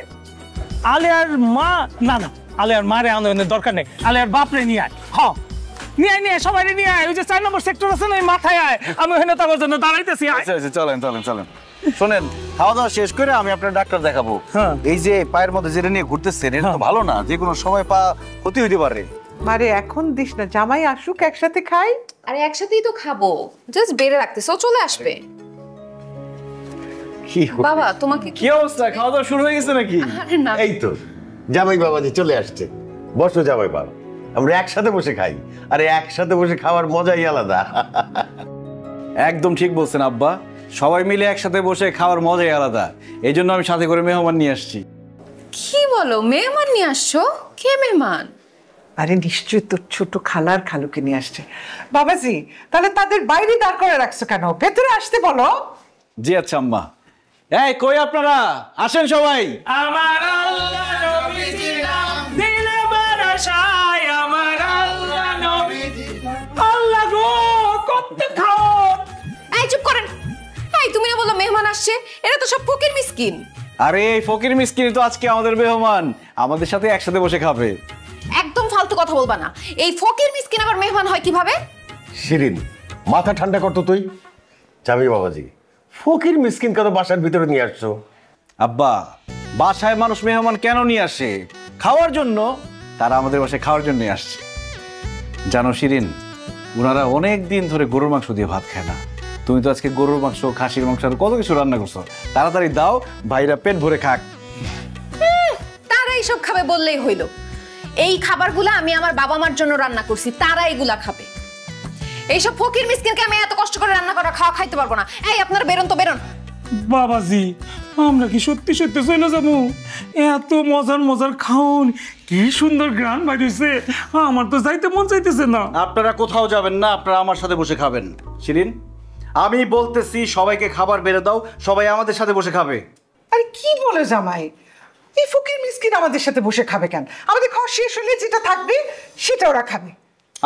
আলেয়ার মা? না না, আলেয়ার মারে আনন্দের দরকার নেই, আলেয়ার বাপরে নিয়ে আয়। হ্যাঁ নিয়ে আয়, নিয়ে আয়, সবাই নিয়ে আয়। ওই যে 4 নম্বর সেক্টর আছে না, ওই মাথায় আয়, আমি ওখানে তার জন্য দাঁড়াইতেছি। চলেন চলেন চলেন। শোনেন, খাওয়া দাওয়া শেষ করে আমি আপনার ডাক্তার দেখাবো। হ্যাঁ। এই যে পায়ের মধ্যে যেটা নিয়ে ঘুরতেছেন, এটা তো ভালো না, যে কোনো সময় পা ক্ষতি হইতে পারে। মারে এখন দিস না, জামাই আসুক একসাথে খাই। আরে একসাথেই তো খাবো, জাস্ট বেড়ে রাখতেছো, চলে আসবে। বাবা তোমাকে কি অবস্থা, খাওয়া দাওয়া শুরু হয়ে গেছে নাকি? আরে না, এই তো জামাই বাবাজি চলে আসছে, বসো জামাই বাবা, আমরা একসাথে বসে খাই। আরে একসাথে বসে খাওয়ার মজাই আলাদা। একদম ঠিক বলছেন আব্বা, সবাই মিলে একসাথে বসে খাওয়ার মজাই আলাদা। এই জন্য আমি সাথে করে মেহমান নিয়ে আসছি। কি বলো, মেহমান নিয়ে আসছো? কে মেহমান? আরে নিশ্চয়ই তোর ছোট খালার খালুকে নিয়ে আসছে। বাবাজি তাহলে তাদের বাইরে দাঁড় করে রাখছো কেন, ভেতরে আসতে বলো। জি আচ্ছা আম্মা। এই কই আপনারা, আসেন সবাই। আমার আল্লাহ নবীজির নাম দিলে বারাসায়, আমার আল্লাহ নবীজির নাম। আল্লাহ গো কত খাও। এই চুপ করেন। মেহমান আসছে, এরা তো সব ফকির মিসকিন। আরে এই ফকির মিসকিন তো আজকে আমাদের মেহমান, আমাদের সাথে একসাথে বসে খাবে। একদম ফালতু কথা বলবা না, এই ফকির মিসকিন আবার মেহমান হয় কিভাবে? শিরিন, মাথা ঠান্ডা করতো তুই। জামি বাবাজি, ফকির মিসকিনকে তো বাসার ভিতরে নিয়ে আসছো। আব্বা, বাসায় মানুষ মেহমান কেন নিয়ে আসে? খাওয়ার জন্য। তারা আমাদের বাসায় খাওয়ার জন্য আসছে। জানো শিরিন, ওনারা অনেক দিন ধরে গরুর মাংস দিয়ে ভাত খায় না। তুমি তো আজকে গরুর মাংস, খাসির মাংস আর কত কিছু রান্না করছো। তাড়াতাড়ি দাও, ভাইরা পেট ভরে খাক। তারা এইসব খাবে বললেই হইল। এই খাবারগুলো আমি আমার বাবা মার জন্য রান্না করছি, তারা এগুলা খাবে। এইসব ফকির মিসকিনকে আমি এত কষ্ট করে রান্না করা খাওয়া খাইতে পারবো না। এই আপনারা বেরোন তো, বেরোন। বাবাজি, আমরা কি সত্যি সত্যি চলে যাবো? এত মজার মজার খাওন, কি সুন্দর গ্রান বাইরেছে, আমার তো যাইতে মন চাইতেছে না। আপনারা কোথাও যাবেন না, আপনারা আমার সাথে বসে খাবেন। শিরিন, আমি বলতেছি সবাইকে খাবার বেড়ে দাও, সবাই আমাদের সাথে বসে খাবে। আরে কি বলে জামাই, এই ফকির মিসকিন আমাদের সাথে বসে খাবে কেন? আমাদের খাওয়া শেষ হলে যেটা থাকবে সেটা ওরা খাবে।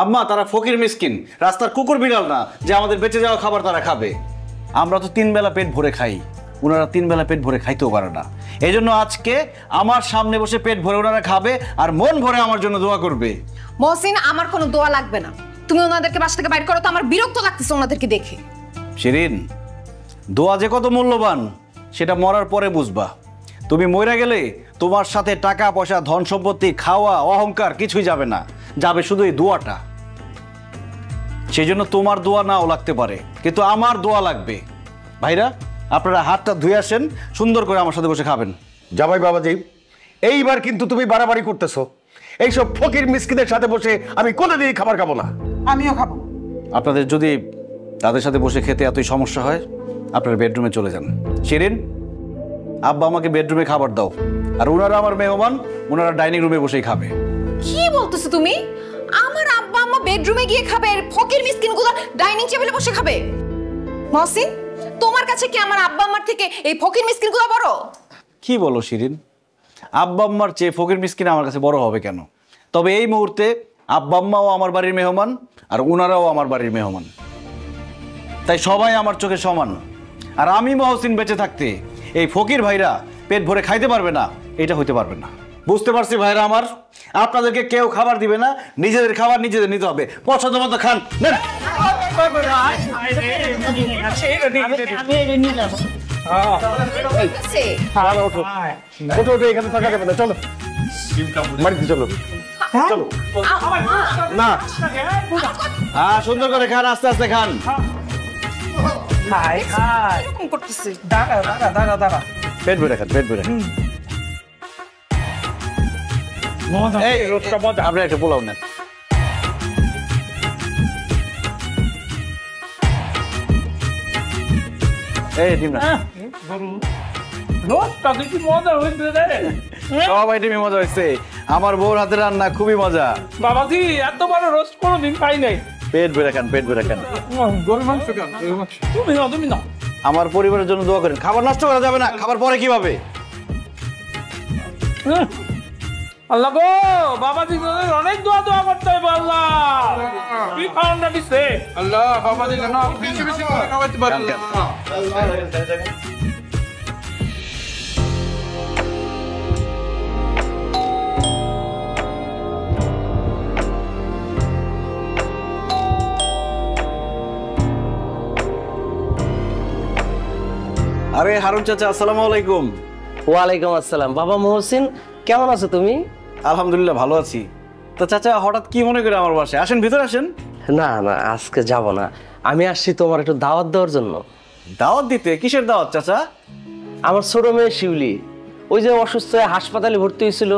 আম্মা, তারা ফকির মিসকিন, রাস্তার কুকুর বিড়াল না যে আমাদের বেঁচে যাওয়া খাবার তারা খাবে। আমরা তো 3 বেলা পেট ভরে খাই, ওনারা 3 বেলা পেট ভরে খাইতেও পারে না। এই জন্য আজকে আমার সামনে বসে পেট ভরে ওনারা খাবে আর মন ভরে আমার জন্য দোয়া করবে। মহসিন, আমার কোনো দোয়া লাগবে না, তুমি ওনাদেরকে বাসা থেকে বাইর করো তো, আমার বিরক্ত লাগতেছে ওনাদেরকে দেখে। শিরিন, দোয়া যে কত মূল্যবান সেটা মরার পরে বুঝবা। তুমি মরে গেলে তোমার সাথে টাকা পয়সা, ধন সম্পত্তি, খাওয়া, অহংকার কিছুই যাবে না, যাবে শুধু এই দোয়াটা। সেই জন্য তোমার দোয়া নাও লাগতে পারে, কিন্তু আমার দোয়া লাগবে। ভাইরা, আপনারা হাতটা ধুয়ে আসেন, সুন্দর করে আমার সাথে বসে খাবেন। জামাই বাবাজি, এইবার কিন্তু তুমি বাড়াবাড়ি করতেছো। এইসব ফকির মিসকিনের সাথে বসে আমি কোনোদিনই খাবার খাবো না। আমিও খাবো। আপনাদের যদি তাদের সাথে বসে খেতে এতই সমস্যা হয়, আপনারা বেডরুমে চলে যান। শিরিন, আব্বা আমাকে বেডরুমে খাবার দাও, আর ওনারা আমার মেহমান, ওনারা ডাইনিং রুমে বসেই খাবে। কি বলতেছো তুমি? আমার আব্বা আম্মা বেডরুমে গিয়ে খাবে, আর ফকির মিসকিনগুলো ডাইনিং টেবিলে বসে খাবে? মহসিন, তোমার কাছে কি আমার আব্বা আম্মার থেকে এই ফকির মিসকিনগুলো বড়? কি বলো শিরিন? আব্বা আম্মার চেয়ে ফকির মিসকিন আমার কাছে বড় হবে কেন? তবে এই মুহূর্তে আব্বা আম্মাও আমার বাড়ির মেহমান, আর ওনারাও আমার বাড়ির মেহমান। তাই সবাই আমার চোখে সমান। আর আমি মহসিন বেঁচে থাকতে এই ফকির ভাইরা পেট ভরে খাইতে পারবে না, এটা হইতে পারবে না। বুঝতে পারছি ভাইরা আমার, আপনাদেরকে কেউ খাবার দিবে না, নিজেদের খাবার নিজেদের নিতে হবে। পছন্দ মতো খান। নেন। ওঠো ওঠো, এখানে থাকা যাবে না, চলো বাড়িতে চলো। চলো না, হ্যাঁ, সুন্দর করে খান, আস্তে আস্তে খান। এরকম করতেছে। পেট ভরে খান, পেট ভরে খান। এই, আপনারা একটা পোলাও নেন। এই ডিম না, সবাই ডিমে মজা হয়েছে। আমার বউর হাতের রান্না খুবই মজা। বাবাজি, এত বড় রোস্ট কোনোদিন পাই নাই। পেট ভরে খান, পেট ভরে খান। গরুর মাংস খান, তুমি না। আমার পরিবারের জন্য দোয়া করেন। খাবার নষ্ট করা যাবে না, খাবার পরে কিভাবে? আল্লাহ গো, বাবাজি অনেক দোয়া করতে হবে। আল্লাহ কি খাওয়ানটা দিচ্ছে, আল্লাহ বাবাজি যেন বেশি বেশি করে খাওয়াতে পারে। আরে হারুন চাচা, আসসালামু আলাইকুম। ওয়ালাইকুম আসসালাম। বাবা মহসিন, কেমন আছো তুমি? আলহামদুলিল্লাহ, ভালো আছি। তো চাচা, হঠাৎ কি মনে করে আমার বাসায়? আসেন, ভিতরে আসেন। না না, আজকে যাব না, আমি আসছি তোমার একটু দাওয়াত দেওয়ার জন্য। দাওয়াত দিতে? কিসের দাওয়াত চাচা? আমার ছোট মেয়ে শিউলি, ওই যে অসুস্থ হয়ে হাসপাতালে ভর্তি হয়েছিল,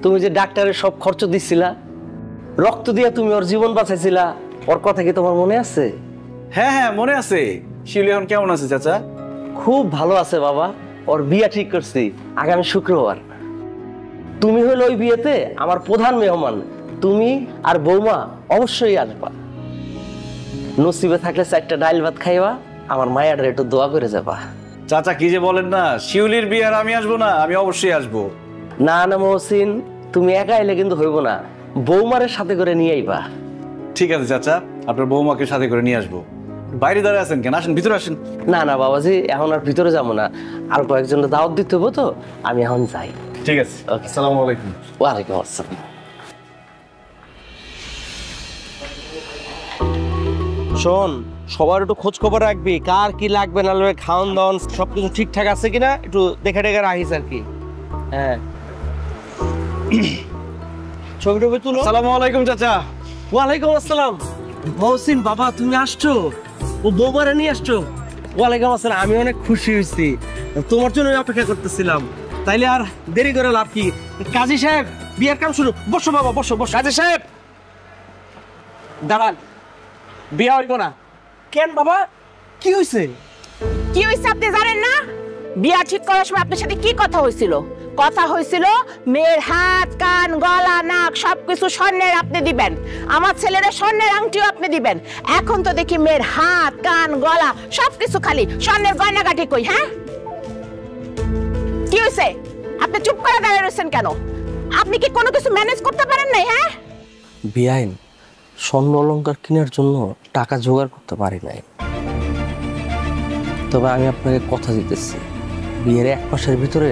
তুমি যে ডাক্তারের সব খরচ দিচ্ছিলা, রক্ত দিয়ে তুমি ওর জীবন বাঁচাইছিলা, ওর কথা কি তোমার মনে আছে? হ্যাঁ হ্যাঁ, মনে আছে। শিউলি এখন কেমন আছে চাচা? খুব ভালো আছে বাবা, ওর বিয়ে ঠিক করছি আগামী শুক্রবার। তুমি হলো ওই বিয়েতে আমার প্রধান মেহমান, তুমি আর বৌমা অবশ্যই আসবা। নসিবে থাকলে 4টা ডাইল ভাত খাইবা, আমার মায়ের একটু দোয়া করে যাবা। চাচা কি যে বলেন না, শিউলির বিয়ে আর আমি আসবো না? আমি অবশ্যই আসবো। না না মহসিন, তুমি একা এলে কিন্তু হইব না, বৌমারের সাথে করে নিয়ে আইবা। ঠিক আছে চাচা, আপনার বৌমাকে সাথে করে নিয়ে আসবো। বাইরে দাঁড়িয়ে আছেন কেন? আসেন, ভিতরে আসেন। না না বাবাজি, এখন আর ভিতরে যাবো না, আর কয়েকজন দাওয়াত দিতে হবো তো, আমি এখন যাই। ঠিক আছে, আসসালামু আলাইকুম। ওয়ালাইকুম আসসালাম। শোন, সবার একটু খোঁজ খবর রাখবি, কার কি লাগবে না লাগবে, খাওয়ান দাওয়ান সবকিছু ঠিকঠাক আছে কিনা একটু দেখে দেখে রাখিস আর কি। হ্যাঁ, ছবি টবি তুলো। আসসালামু আলাইকুম চাচা। ওয়ালাইকুম আসসালাম। মহসিন বাবা, তুমি আসছো? ও বৌমারা নিয়ে আসছো? ওয়ালাইকুম আসসালাম। আমি অনেক খুশি হয়েছি, তোমার জন্য অপেক্ষা করতেছিলাম। তাইলে আর দেরি করে লাভ কি? কাজী সাহেব, বিয়ের কাম শুরু। বসো বাবা, বসো বসো। কাজী সাহেব দাঁড়ান, বিয়ে হইব না। কেন বাবা, কি হয়েছে? কি হয়েছে আপনি জানেন না? বিয়া ঠিক করার সময় আপনার সাথে কি কথা হয়েছিল? কথা হয়েছিল মেয়ের হাত, কান, গলা, নাক সবকিছু স্বর্ণের আপনি দিবেন, আমার ছেলের স্বর্ণের আংটিও আপনি দিবেন। এখন তো দেখি মেয়ের হাত, কান, গলা সবকিছু খালি, স্বর্ণের গয়নাগাটি কই? হ্যাঁ, কি হয়েছে? আপনি চুপ করে দাঁড়িয়ে রয়েছেন কেন? আপনি কি কোনো কিছু ম্যানেজ করতে পারেন নাই? হ্যাঁ, বিয়াইন, স্বর্ণ অলংকার কেনার জন্য টাকা জোগাড় করতে পারি নাই, তবে আমি আপনাকে কথা দিতেছি, বিয়ের 1 মাসের ভিতরে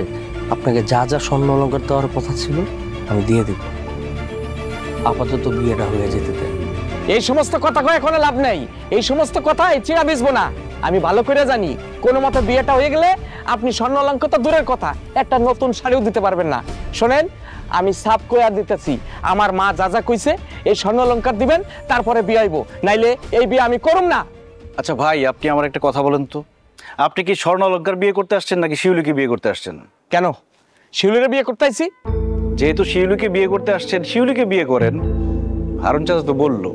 আপনাকে যা যা স্বর্ণ অলংকার দেওয়ার কথা ছিল আমি দিয়ে দেব। আপাতত বিয়েটা হয়ে যেতে দেন। এই সমস্ত কথা কয়ে এখন লাভ নাই। এই সমস্ত কথা চিড়া বিছবো না। আমি ভালো করে জানি কোনো মতো বিয়েটা হয়ে গেলে আপনি স্বর্ণ অলংকার তো দূরের কথা, একটা নতুন শাড়িও দিতে পারবেন না। শোনেন, আমি সাফ কইয়া দিতেছি, আমার মা যা যা কইছে এই স্বর্ণ অলংকার দিবেন, তারপরে বিয়ে হইব, নাইলে এই বিয়ে আমি করুম না। আচ্ছা ভাই, আপনি আমার একটা কথা বলেন তো, আপনি কি স্বর্ণ অলংকার বিয়ে করতে আসছেন নাকি শিউলিকে বিয়ে করতে আসছেন? কেন, শিউলিরে বিয়ে করতে আইছি? যেহেতু শিউলিকে বিয়ে করতে আসছেন, শিউলিকে বিয়ে করেন। হারুন চাচা তো বললো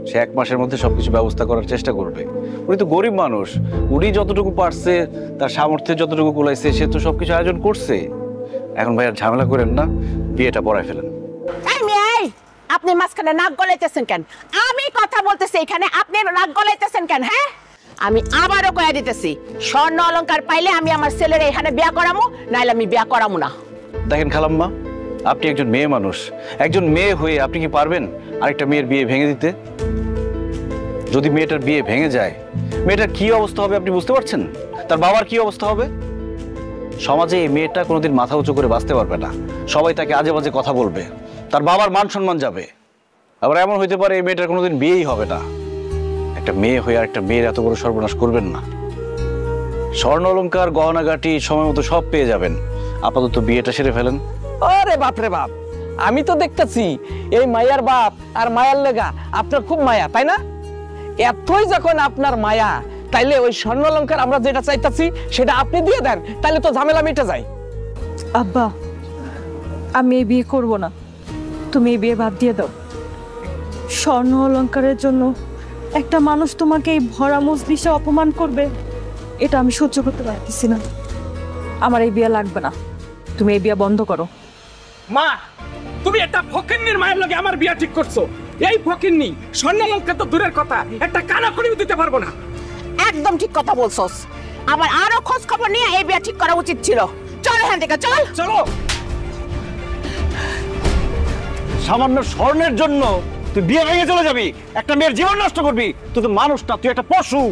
সে 1 মাসের মধ্যে সবকিছু ব্যবস্থা করার চেষ্টা করবে। উনি তো গরিব মানুষ, উনি যতটুকু পারছে, তার সামর্থ্যে যতটুকু কুলাইছে, সে তো সবকিছু আয়োজন করছে। এখন ভাই আর ঝামেলা করেন না, বিয়েটা পড়ায় ফেলেন। আপনি মাঝখানে নাক গলাইতেছেন কেন? আমি কথা বলতেছি এখানে, আপনি নাক গলাইতেছেন কেন? হ্যাঁ, আমি আবারও কয়ে দিতেছি, স্বর্ণ অলংকার পাইলে আমি আমার ছেলের এখানে বিয়া করামু, নাইলে আমি বিয়া করামু না। দেখেন খালাম্মা, আপনি একজন মেয়ে মানুষ, একজন মেয়ে হয়ে আপনি কি পারবেন আরেকটা মেয়ের বিয়ে ভেঙে দিতে? যদি মেয়েটার বিয়ে ভেঙে যায়, মেয়েটার কি অবস্থা হবে আপনি বুঝতে পারছেন? তার বাবার কি অবস্থা হবে? সমাজে এই মেয়েটা কোনোদিন মাথা উঁচু করে বাঁচতে পারবে না, সবাই তাকে আজে বাজে কথা বলবে, তার বাবার মান সম্মান যাবে। আবার এমন হইতে পারে এই মেয়েটার কোনোদিন বিয়েই হবে না। একটা মেয়ে হয়ে আর একটা মেয়ের এত বড় সর্বনাশ করবেন না। স্বর্ণ অলংকার, গহনাগাটি সময় মতো সব পেয়ে যাবেন, আপাতত বিয়েটা সেরে ফেলেন। আরে বাপ রে বাপ, আমি তো দেখতেছি এই মায়ার বাপ আর মায়ার লেগা আপনার খুব মায়া, তাই না? এতই যখন আপনার মায়া, তাইলে ওই স্বর্ণ অলংকার আমরা যেটা চাইতাছি সেটা আপনি দিয়ে দেন, তাইলে তো ঝামেলা মিটে যায়। আব্বা, আমি এই বিয়ে করব না, তুমি এই বিয়ে বাদ দিয়ে দাও। স্বর্ণ অলংকারের জন্য একটা মানুষ তোমাকে এই ভরা মজলিসে অপমান করবে, এটা আমি সহ্য করতে পারতেছি না। আমার এই বিয়ে লাগবে না, তুমি এই বিয়ে বন্ধ করো। মা, তুমি একটা ফকিন্নির মায়ের লগে আমার বিয়া ঠিক করছো। এই ফকিন্নি স্বর্ণ অলংকার তো দূরের কথা, একটা কানা করিও দিতে পারবো না। একদম ঠিক কথা বলছস, আমার আরো খোঁজ খবর নিয়ে এই বিয়ে ঠিক করা উচিত ছিল। চল এখান থেকে, চল। চলো। সামান্য স্বর্ণের জন্য তুই বিয়ে ভেঙে চলে যাবি, একটা মেয়ের জীবন নষ্ট করবি? তুই তো মানুষ না, তুই একটা পশু।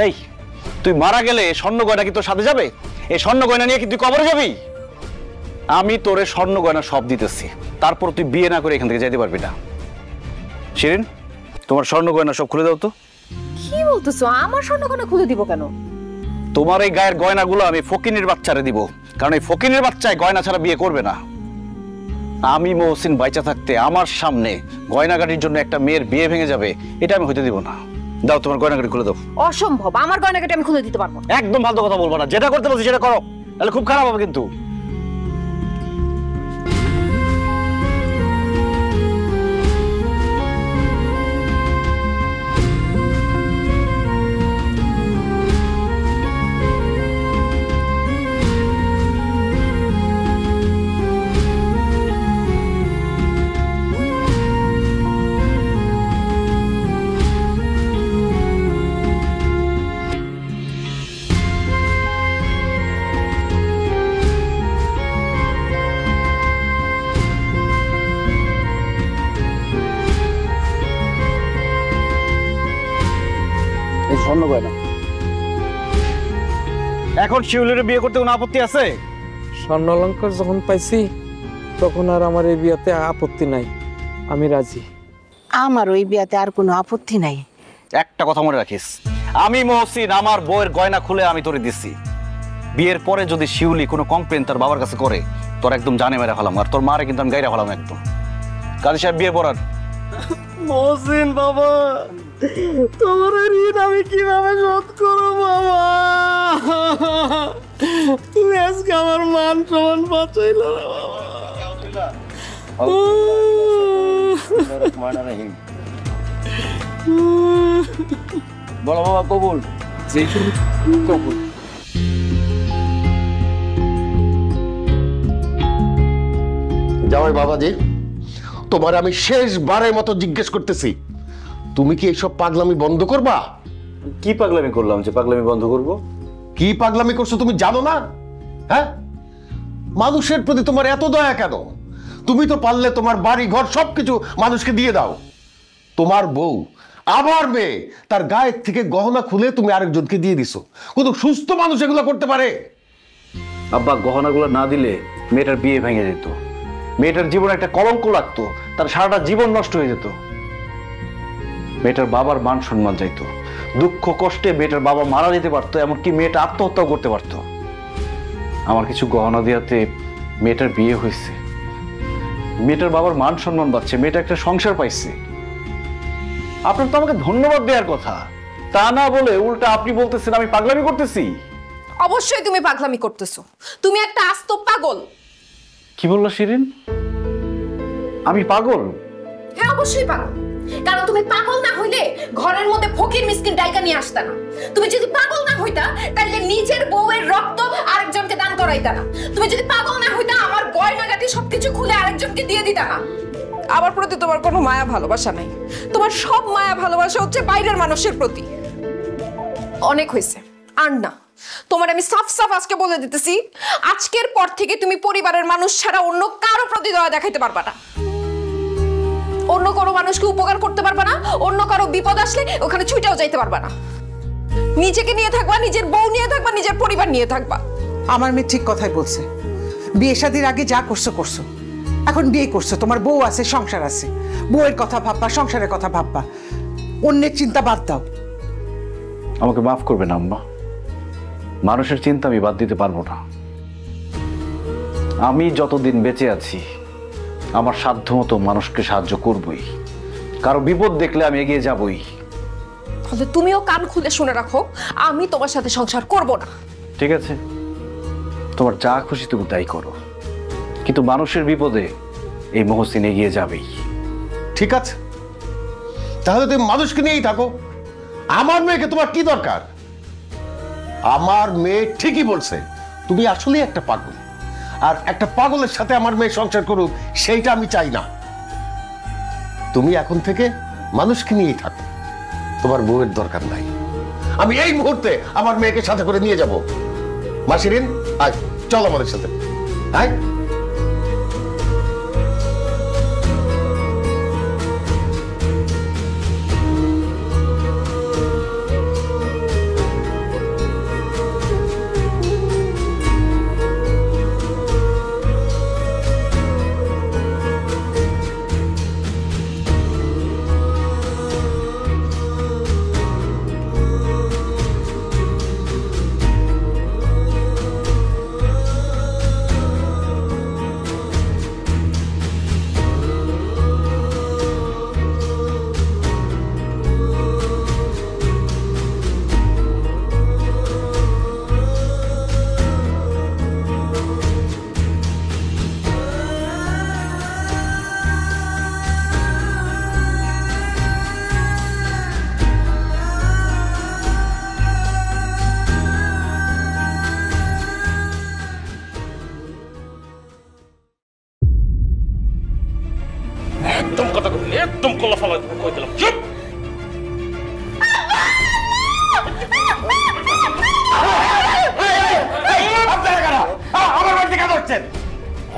এই, তুই মারা গেলে স্বর্ণ গয়না কি তোর সাথে যাবে? এই স্বর্ণ গয়না নিয়ে কি তুই কবরে যাবি? আমি তোরে স্বর্ণ গয়না সব দিতেছি, তারপর তুই বিয়ে না করে এখান থেকে যেতে পারবি না। শিরিন, তোমার স্বর্ণ গয়না সব খুলে দাও তো। কি বলতেছো? আমার স্বর্ণ গয়না খুলে দিব কেন? তোমার এই গায়ের গয়নাগুলো আমি ফকিনের বাচ্চারে দিব, কারণ এই ফকিনের বাচ্চায় গয়না ছাড়া বিয়ে করবে না। আমি মহসিন বাইচা থাকতে আমার সামনে গয়নাগাটির জন্য একটা মেয়ের বিয়ে ভেঙে যাবে, এটা আমি হইতে দিব না। দাও তোমার গয়নাগাটি খুলে দাও। অসম্ভব, আমার গয়নাগাটি আমি খুলে দিতে পারবো না। একদম ফালতু কথা বলবো না, যেটা করতে বলছি সেটা করো, তাহলে খুব খারাপ হবে কিন্তু। এই স্বর্ণ গয়না। এখন শিউলির বিয়ে করতে কোনো আপত্তি আছে? স্বর্ণ অলঙ্কার যখন পাইছি তখন আর আমার এই বিয়াতে আপত্তি নাই, আমি রাজি। আমার ওই বিয়াতে আর কোনো আপত্তি নাই। একটা কথা মনে রাখিস, আমি মহসিন আমার বউয়ের গয়না খুলে আমি তোরে দিছি। বিয়ের পরে যদি শিউলি কোনো কমপ্লেন তার বাবার কাছে করে, তোর একদম জানে মেরে ফেলাম, আর তোর মারে কিন্তু আমি গাইরা ফেলাম একদম। কাজী সাহেব বিয়ে পড়ার। মহসিন বাবা, তোমার ঋণ আমি কিভাবে শোধ করবো বাবা? তুমি আজকে আমার মান সম্মান বাঁচাইল না বলো বাবা কবুল। কবুল। জামাই বাবাজি, তোমার আমি শেষবারের মতো জিজ্ঞেস করতেছি, তুমি কি এইসব পাগলামি বন্ধ করবা? কি পাগলামি করলাম যে পাগলামি বন্ধ করব? কি পাগলামি করছো তুমি জানো না? হ্যাঁ, মানুষের প্রতি তোমার এত দয়া কেন? তুমি তো পারলে তোমার বাড়ি ঘর সবকিছু মানুষকে দিয়ে দাও। তোমার বউ আবার মেয়ে, তার গায়ের থেকে গহনা খুলে তুমি আরেকজনকে দিয়ে দিছো। কিন্তু সুস্থ মানুষ এগুলো করতে পারে? আব্বা, গহনাগুলো না দিলে মেয়েটার বিয়ে ভেঙে যেত, মেয়েটার জীবনে একটা কলঙ্ক লাগতো, তার সারাটা জীবন নষ্ট হয়ে যেত। মেয়েটার বাবার মান সম্মান যাইতো, দুঃখ কষ্টে মেয়েটার বাবা মারা যেতে পারতো, এমনকি মেয়েটা আত্মহত্যাও করতে পারতো। আমার কিছু গহনা দেওয়াতে মেয়েটার বিয়ে হয়েছে, মেয়েটার বাবার মান সম্মান বাড়ছে, মেয়েটা একটা সংসার পাইছে। আপনার তো আমাকে ধন্যবাদ দেওয়ার কথা, তা না বলে উল্টা আপনি বলতেছেন আমি পাগলামি করতেছি। অবশ্যই তুমি পাগলামি করতেছো, তুমি একটা আস্ত পাগল। কি বললো শিরিন? আমি পাগল? হ্যাঁ অবশ্যই পাগল, কারণ তুমি পাগল না হইলে ঘরের মধ্যে ফকির মিসকিন ডাইকা নিয়ে আসতা না। তুমি যদি পাগল না হইতা তাহলে নিজের বউয়ের রক্ত আরেকজনকে দান করাইতা না। তুমি যদি পাগল না হইতা আমার গয়নাগাটি সবকিছু খুলে আরেকজনকে দিয়ে দিতা না। আমার প্রতি তোমার কোনো মায়া ভালোবাসা নাই, তোমার সব মায়া ভালোবাসা হচ্ছে বাইরের মানুষের প্রতি। অনেক হয়েছে, আর না। তোমার আমি সাফ সাফ আজকে বলে দিতেছি, আজকের পর থেকে তুমি পরিবারের মানুষ ছাড়া অন্য কারো প্রতি দয়া দেখাইতে পারবা না, অন্য কারো মানুষকে উপকার করতে পারবা না, অন্য কারো বিপদ আসলে ওখানে ছুটাও যাইতে পারবা না। নিজেকে নিয়ে থাকবা, নিজের বউ নিয়ে থাকবা, নিজের পরিবার নিয়ে থাকবা। আমার মেয়ে ঠিক কথাই বলছে। বিয়ে শাদির আগে যা করছো করছো, এখন বিয়ে করছো, তোমার বউ আছে, সংসার আছে, বউয়ের কথা ভাববা, সংসারের কথা ভাববা, অন্যের চিন্তা বাদ দাও। আমাকে মাফ করবেন আম্মা, মানুষের চিন্তা আমি বাদ দিতে পারবো না। আমি যতদিন বেঁচে আছি আমার সাধ্যমতো মানুষকে সাহায্য করবই, কারো বিপদ দেখলে আমি এগিয়ে যাবই। তাহলে তুমিও কান খুলে শুনে রাখো, আমি তোমার সাথে সংসার করব না। ঠিক আছে, তোমার যা খুশি তুমি তাই করো, কিন্তু মানুষের বিপদে এই মহসিন এগিয়ে যাবেই। ঠিক আছে, তাহলে তুমি মানুষকে নিয়েই থাকো। আমার মেয়েকে তোমার কি দরকার? আমার মেয়ে ঠিকই বলছে, তুমি আসলেই একটা পাগল, আর একটা পাগলের সাথে আমার মেয়ে সংসার করুক সেইটা আমি চাই না। তুমি এখন থেকে মানুষকে নিয়েই থাকো, তোমার বউয়ের দরকার নাই। আমি এই মুহূর্তে আমার মেয়েকে সাথে করে নিয়ে যাব। মাসিরিন, আয় চল আমাদের সাথে, আয়। একদম কথা কবি, একদম কলা ফলা কই দিলাম। চুপ!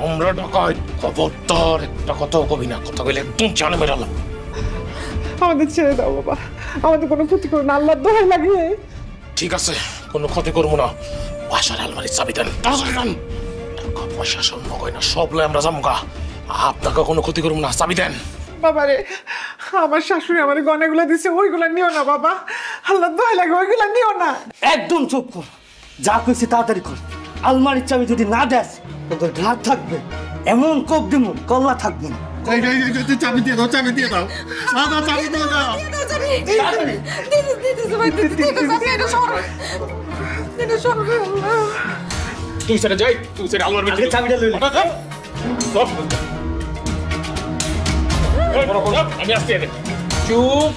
আমরা ঢাকায় খবরদার একটা কথাও কবি না, কথা কইলে একদম জানে বেরালাম। আমাদের ছেড়ে দাও বাবা, আমাদের কোনো ক্ষতি করো না, আল্লাহর দোহাই লাগে। ঠিক আছে, কোনো ক্ষতি করবো না। বাসার আলমারির চাবি দেন, তাড়াতাড়ি দেন। টাকা পয়সা সব নগয় না, সব লয় আমরা যাবো। আপনাকে কোনো ক্ষতি করবো না, চাবি দেন। বাবারে, আমার শাশুড়ি আমার গয়নাগুলো দিছে, ওইগুলা নিও না বাবা, আল্লাহর দোহাই লাগে, ওইগুলা নিও না। একদম চুপ কর, যা কইছি তাড়াতাড়ি কর। আলমারির চাবি যদি না দেস তোর ঘাট থাকবে, এমন কোপ দিব কল্লা থাকবে না। চাবি দিয়ে দাও, চাবি দিয়ে দাও, চাবি দিয়ে দাও। তুই সেটা যাই, তুই সেটা আলমারির ভিতরে চাবিটা লইলি। আমি আসছি। চুপ।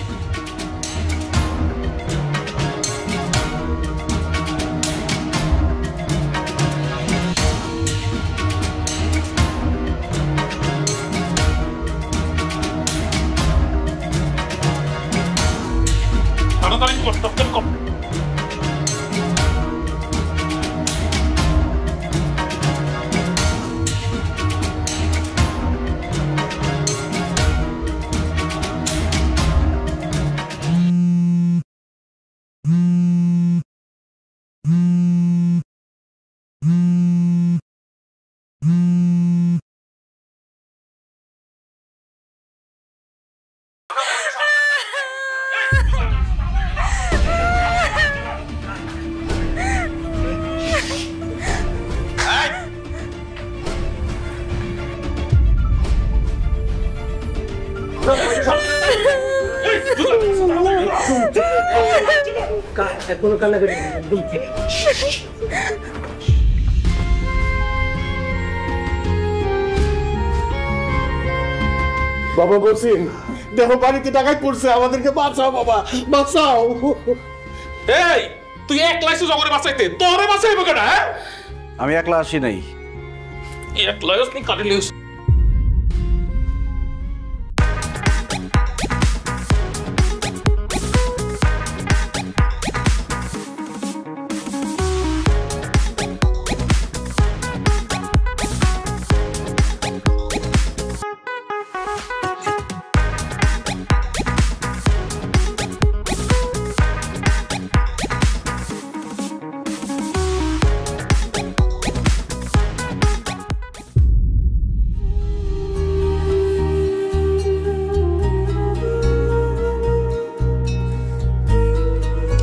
তাড়াতাড়ি কর, তাড়াতাড়ি কর। কোনো কান্নাকাটি বাবা বলছেন দেখো বাড়িতে টাকায় পড়ছে, আমাদেরকে বাঁচাও বাবা, বাঁচাও। এই তুই একলা এসে জগরে বাঁচাইতে, তোরে বাঁচাইবো কেন? আমি একলা আসি নাই। একলা আসনি কাটে লিস।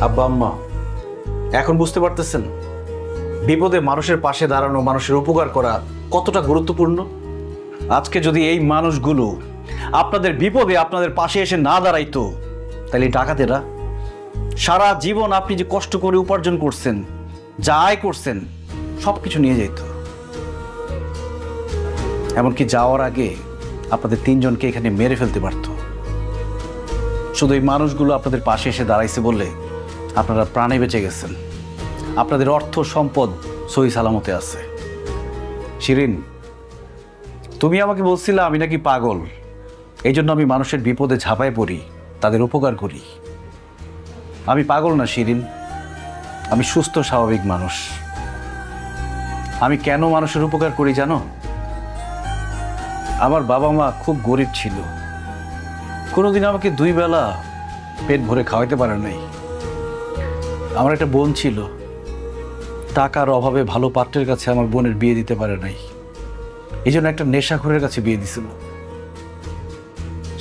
আব্বা আম্মা, এখন বুঝতে পারতেছেন বিপদে মানুষের পাশে দাঁড়ানো, মানুষের উপকার করা কতটা গুরুত্বপূর্ণ? আজকে যদি এই মানুষগুলো আপনাদের বিপদে আপনাদের পাশে এসে না দাঁড়াইতো, তাহলে ডাকাতেরা সারা জীবন আপনি যে কষ্ট করে উপার্জন করছেন, যা আয় করছেন, সব কিছু নিয়ে যেত। এমনকি যাওয়ার আগে আপনাদের তিনজনকে এখানে মেরে ফেলতে পারত। শুধু এই মানুষগুলো আপনাদের পাশে এসে দাঁড়াইছে বলে আপনারা প্রাণে বেঁচে গেছেন, আপনাদের অর্থ সম্পদ সহি সালামতে আছে। শিরিন, তুমি আমাকে বলছিলে আমি নাকি পাগল, এই জন্য আমি মানুষের বিপদে ঝাঁপায় পড়ি, তাদের উপকার করি। আমি পাগল না শিরিন, আমি সুস্থ স্বাভাবিক মানুষ। আমি কেন মানুষের উপকার করি জানো? আমার বাবা মা খুব গরিব ছিল, কোনোদিন আমাকে দুই বেলা পেট ভরে খাওয়াইতে পারে নাই। আমার একটা বোন ছিল, টাকার অভাবে ভালো পাত্রের কাছে আমার বোনের বিয়ে দিতে পারে নাই, এই জন্য একটা নেশাখোরের কাছে বিয়ে দিছিল।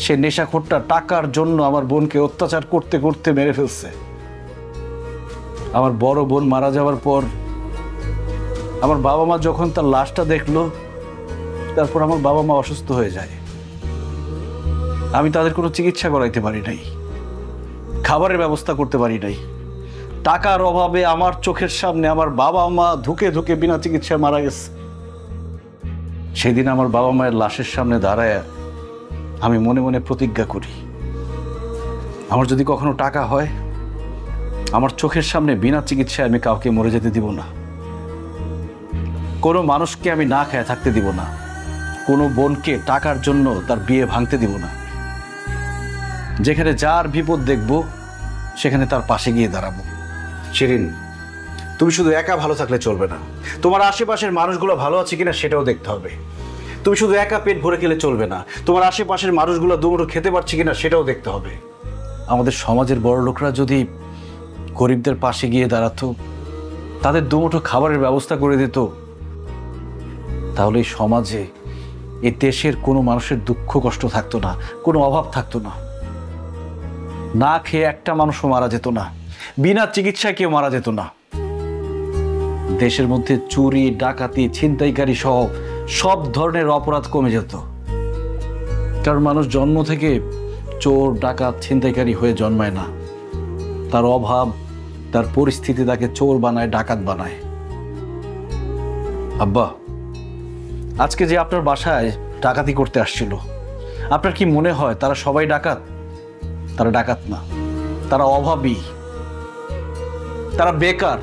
সে নেশাখোরটা টাকার জন্য আমার বোনকে অত্যাচার করতে করতে মেরে ফেলছে। আমার বড় বোন মারা যাওয়ার পর আমার বাবা মা যখন তার লাশটা দেখলো, তারপর আমার বাবা মা অসুস্থ হয়ে যায়। আমি তাদের কোনো চিকিৎসা করাইতে পারি নাই, খাবারের ব্যবস্থা করতে পারি নাই। টাকার অভাবে আমার চোখের সামনে আমার বাবা মা ধুকে ধুকে বিনা চিকিৎসায় মারা গেছে। সেদিন আমার বাবা মায়ের লাশের সামনে দাঁড়ায় আমি মনে মনে প্রতিজ্ঞা করি, আমার যদি কখনো টাকা হয়, আমার চোখের সামনে বিনা চিকিৎসায় আমি কাউকে মরে যেতে দিব না, কোনো মানুষকে আমি না খেয়ে থাকতে দিব না, কোনো বোনকে টাকার জন্য তার বিয়ে ভাঙতে দিব না। যেখানে যার বিপদ দেখব সেখানে তার পাশে গিয়ে দাঁড়াবো। শিরিন, তুমি শুধু একা ভালো থাকলে চলবে না, তোমার আশেপাশের মানুষগুলো ভালো আছে কিনা সেটাও দেখতে হবে। তুমি শুধু একা পেট ভরে খেলে চলবে না, তোমার আশেপাশের মানুষগুলো দুমুঠো খেতে পারছে কিনা সেটাও দেখতে হবে। আমাদের সমাজের বড় লোকরা যদি গরিবদের পাশে গিয়ে দাঁড়াতো, তাদের দুমুঠো খাবারের ব্যবস্থা করে দিত, তাহলে এই সমাজে এই দেশের কোনো মানুষের দুঃখ কষ্ট থাকতো না, কোনো অভাব থাকতো না। না খেয়ে একটা মানুষও মারা যেত না, বিনা চিকিৎসায় কেউ মারা যেত না। দেশের মধ্যে চুরি, ডাকাতি, ছিনতাইকারী সহ সব ধরনের অপরাধ কমে যেত। কারণ মানুষ জন্ম থেকে চোর, ডাকাত, ছিনতাইকারী হয়ে জন্মায় না। তার অভাব, তার পরিস্থিতি তাকে চোর বানায়, ডাকাত বানায়। আব্বা, আজকে যে আপনার বাসায় ডাকাতি করতে আসছিল, আপনার কি মনে হয় তারা সবাই ডাকাত? তারা ডাকাত না, তারা অভাবী, তারা বেকার,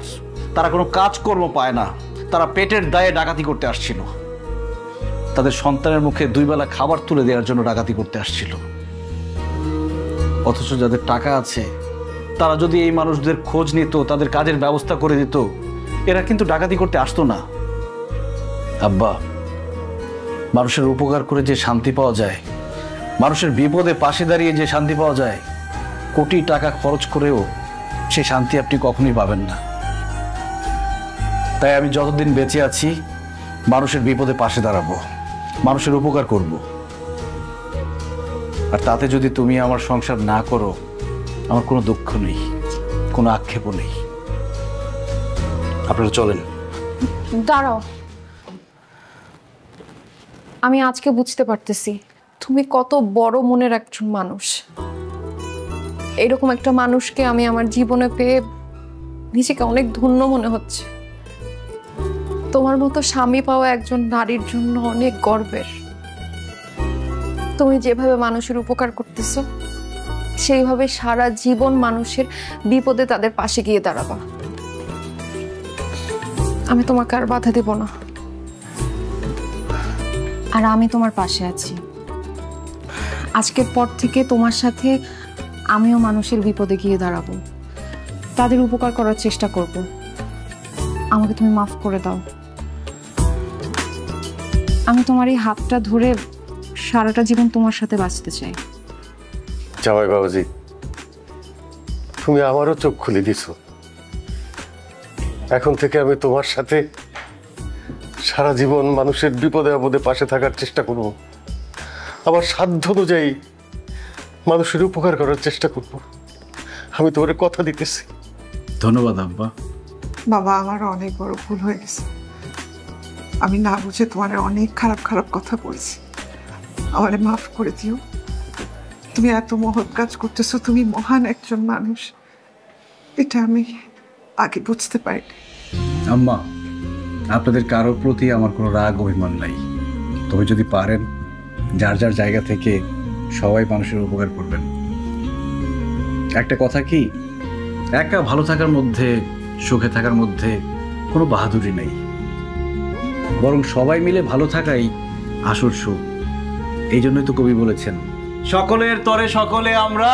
তারা কোনো কাজকর্ম পায় না, তারা পেটের দায়ে ডাকাতি করতে আসছিল। তাদের সন্তানের মুখে 2 বেলা খাবার তুলে দেওয়ার জন্য ডাকাতি করতে আসছিল। অথচ যাদের টাকা আছে তারা যদি এই মানুষদের খোঁজ নিত, তাদের কাজের ব্যবস্থা করে দিত, এরা কিন্তু ডাকাতি করতে আসতো না। আব্বা, মানুষের উপকার করে যে শান্তি পাওয়া যায়, মানুষের বিপদে পাশে দাঁড়িয়ে যে শান্তি পাওয়া যায়, কোটি টাকা খরচ করেও সে শান্তি আপনি কখনোই পাবেন না। তাই আমি যতদিন বেঁচে আছি মানুষের বিপদে পাশে দাঁড়াবো, মানুষের উপকার করব। আর তাতে যদি তুমি আমার সংসার না করো, আমার কোনো দুঃখ নেই, কোনো আক্ষেপও নেই। আপনারা চলেন। দাঁড়াও, আমি আজকে বুঝতে পারতেছি তুমি কত বড় মনের একজন মানুষ। এরকম একটা মানুষকে আমি আমার জীবনে পেয়ে নিজেকে অনেক ধন্য মনে হচ্ছে। তোমার মতো স্বামী পাওয়া একজন নারীর জন্য অনেক গর্বের। তুমি যেভাবে মানুষের উপকার করতেছো, সেইভাবে সারা জীবন মানুষের বিপদে তাদের পাশে গিয়ে দাঁড়াবা। আমি তোমাকে আর বাধা দেব না। আর আমি তোমার পাশে আছি। আজকের পর থেকে তোমার সাথে আমিও মানুষের বিপদে গিয়ে দাঁড়াবো, তাদের উপকার করার চেষ্টা করব। আমাকে তুমি মাফ করে দাও। আমি তোমার এই হাতটা ধরে সারাটা জীবন তোমার সাথে বাঁচতে চাই। জামাই বাবাজি, তুমি আমারও চোখ খুলে দিছো। এখন থেকে আমি তোমার সাথে সারা জীবন মানুষের বিপদে আপদে পাশে থাকার চেষ্টা করব। আমার সাধ্য অনুযায়ী মানুষের উপকার করার চেষ্টা করব। আমি তোমার কথা দিতেছি। ধন্যবাদ আব্বা। বাবা, আমার অনেক বড় ভুল হয়ে গেছে। আমি না বুঝে তোমার অনেক খারাপ খারাপ কথা বলছি। আমারে মাফ করে দিও। তুমি এত মহৎ কাজ করতেছো, তুমি মহান একজন মানুষ, এটা আমি আগে বুঝতে পারিনি। আম্মা, আপনাদের কারোর প্রতি আমার কোনো রাগ অভিমান নাই। তবে যদি পারেন যার যার জায়গা থেকে সবাই মানুষের উপকার করবেন। একটা কথা কি, একা ভালো থাকার মধ্যে, সুখে থাকার মধ্যে কোনো বাহাদুরি নেই, বরং সবাই মিলে ভালো থাকাই আসল সুখ। এই জন্যই তো কবি বলেছেন, সকলের তরে সকলে আমরা,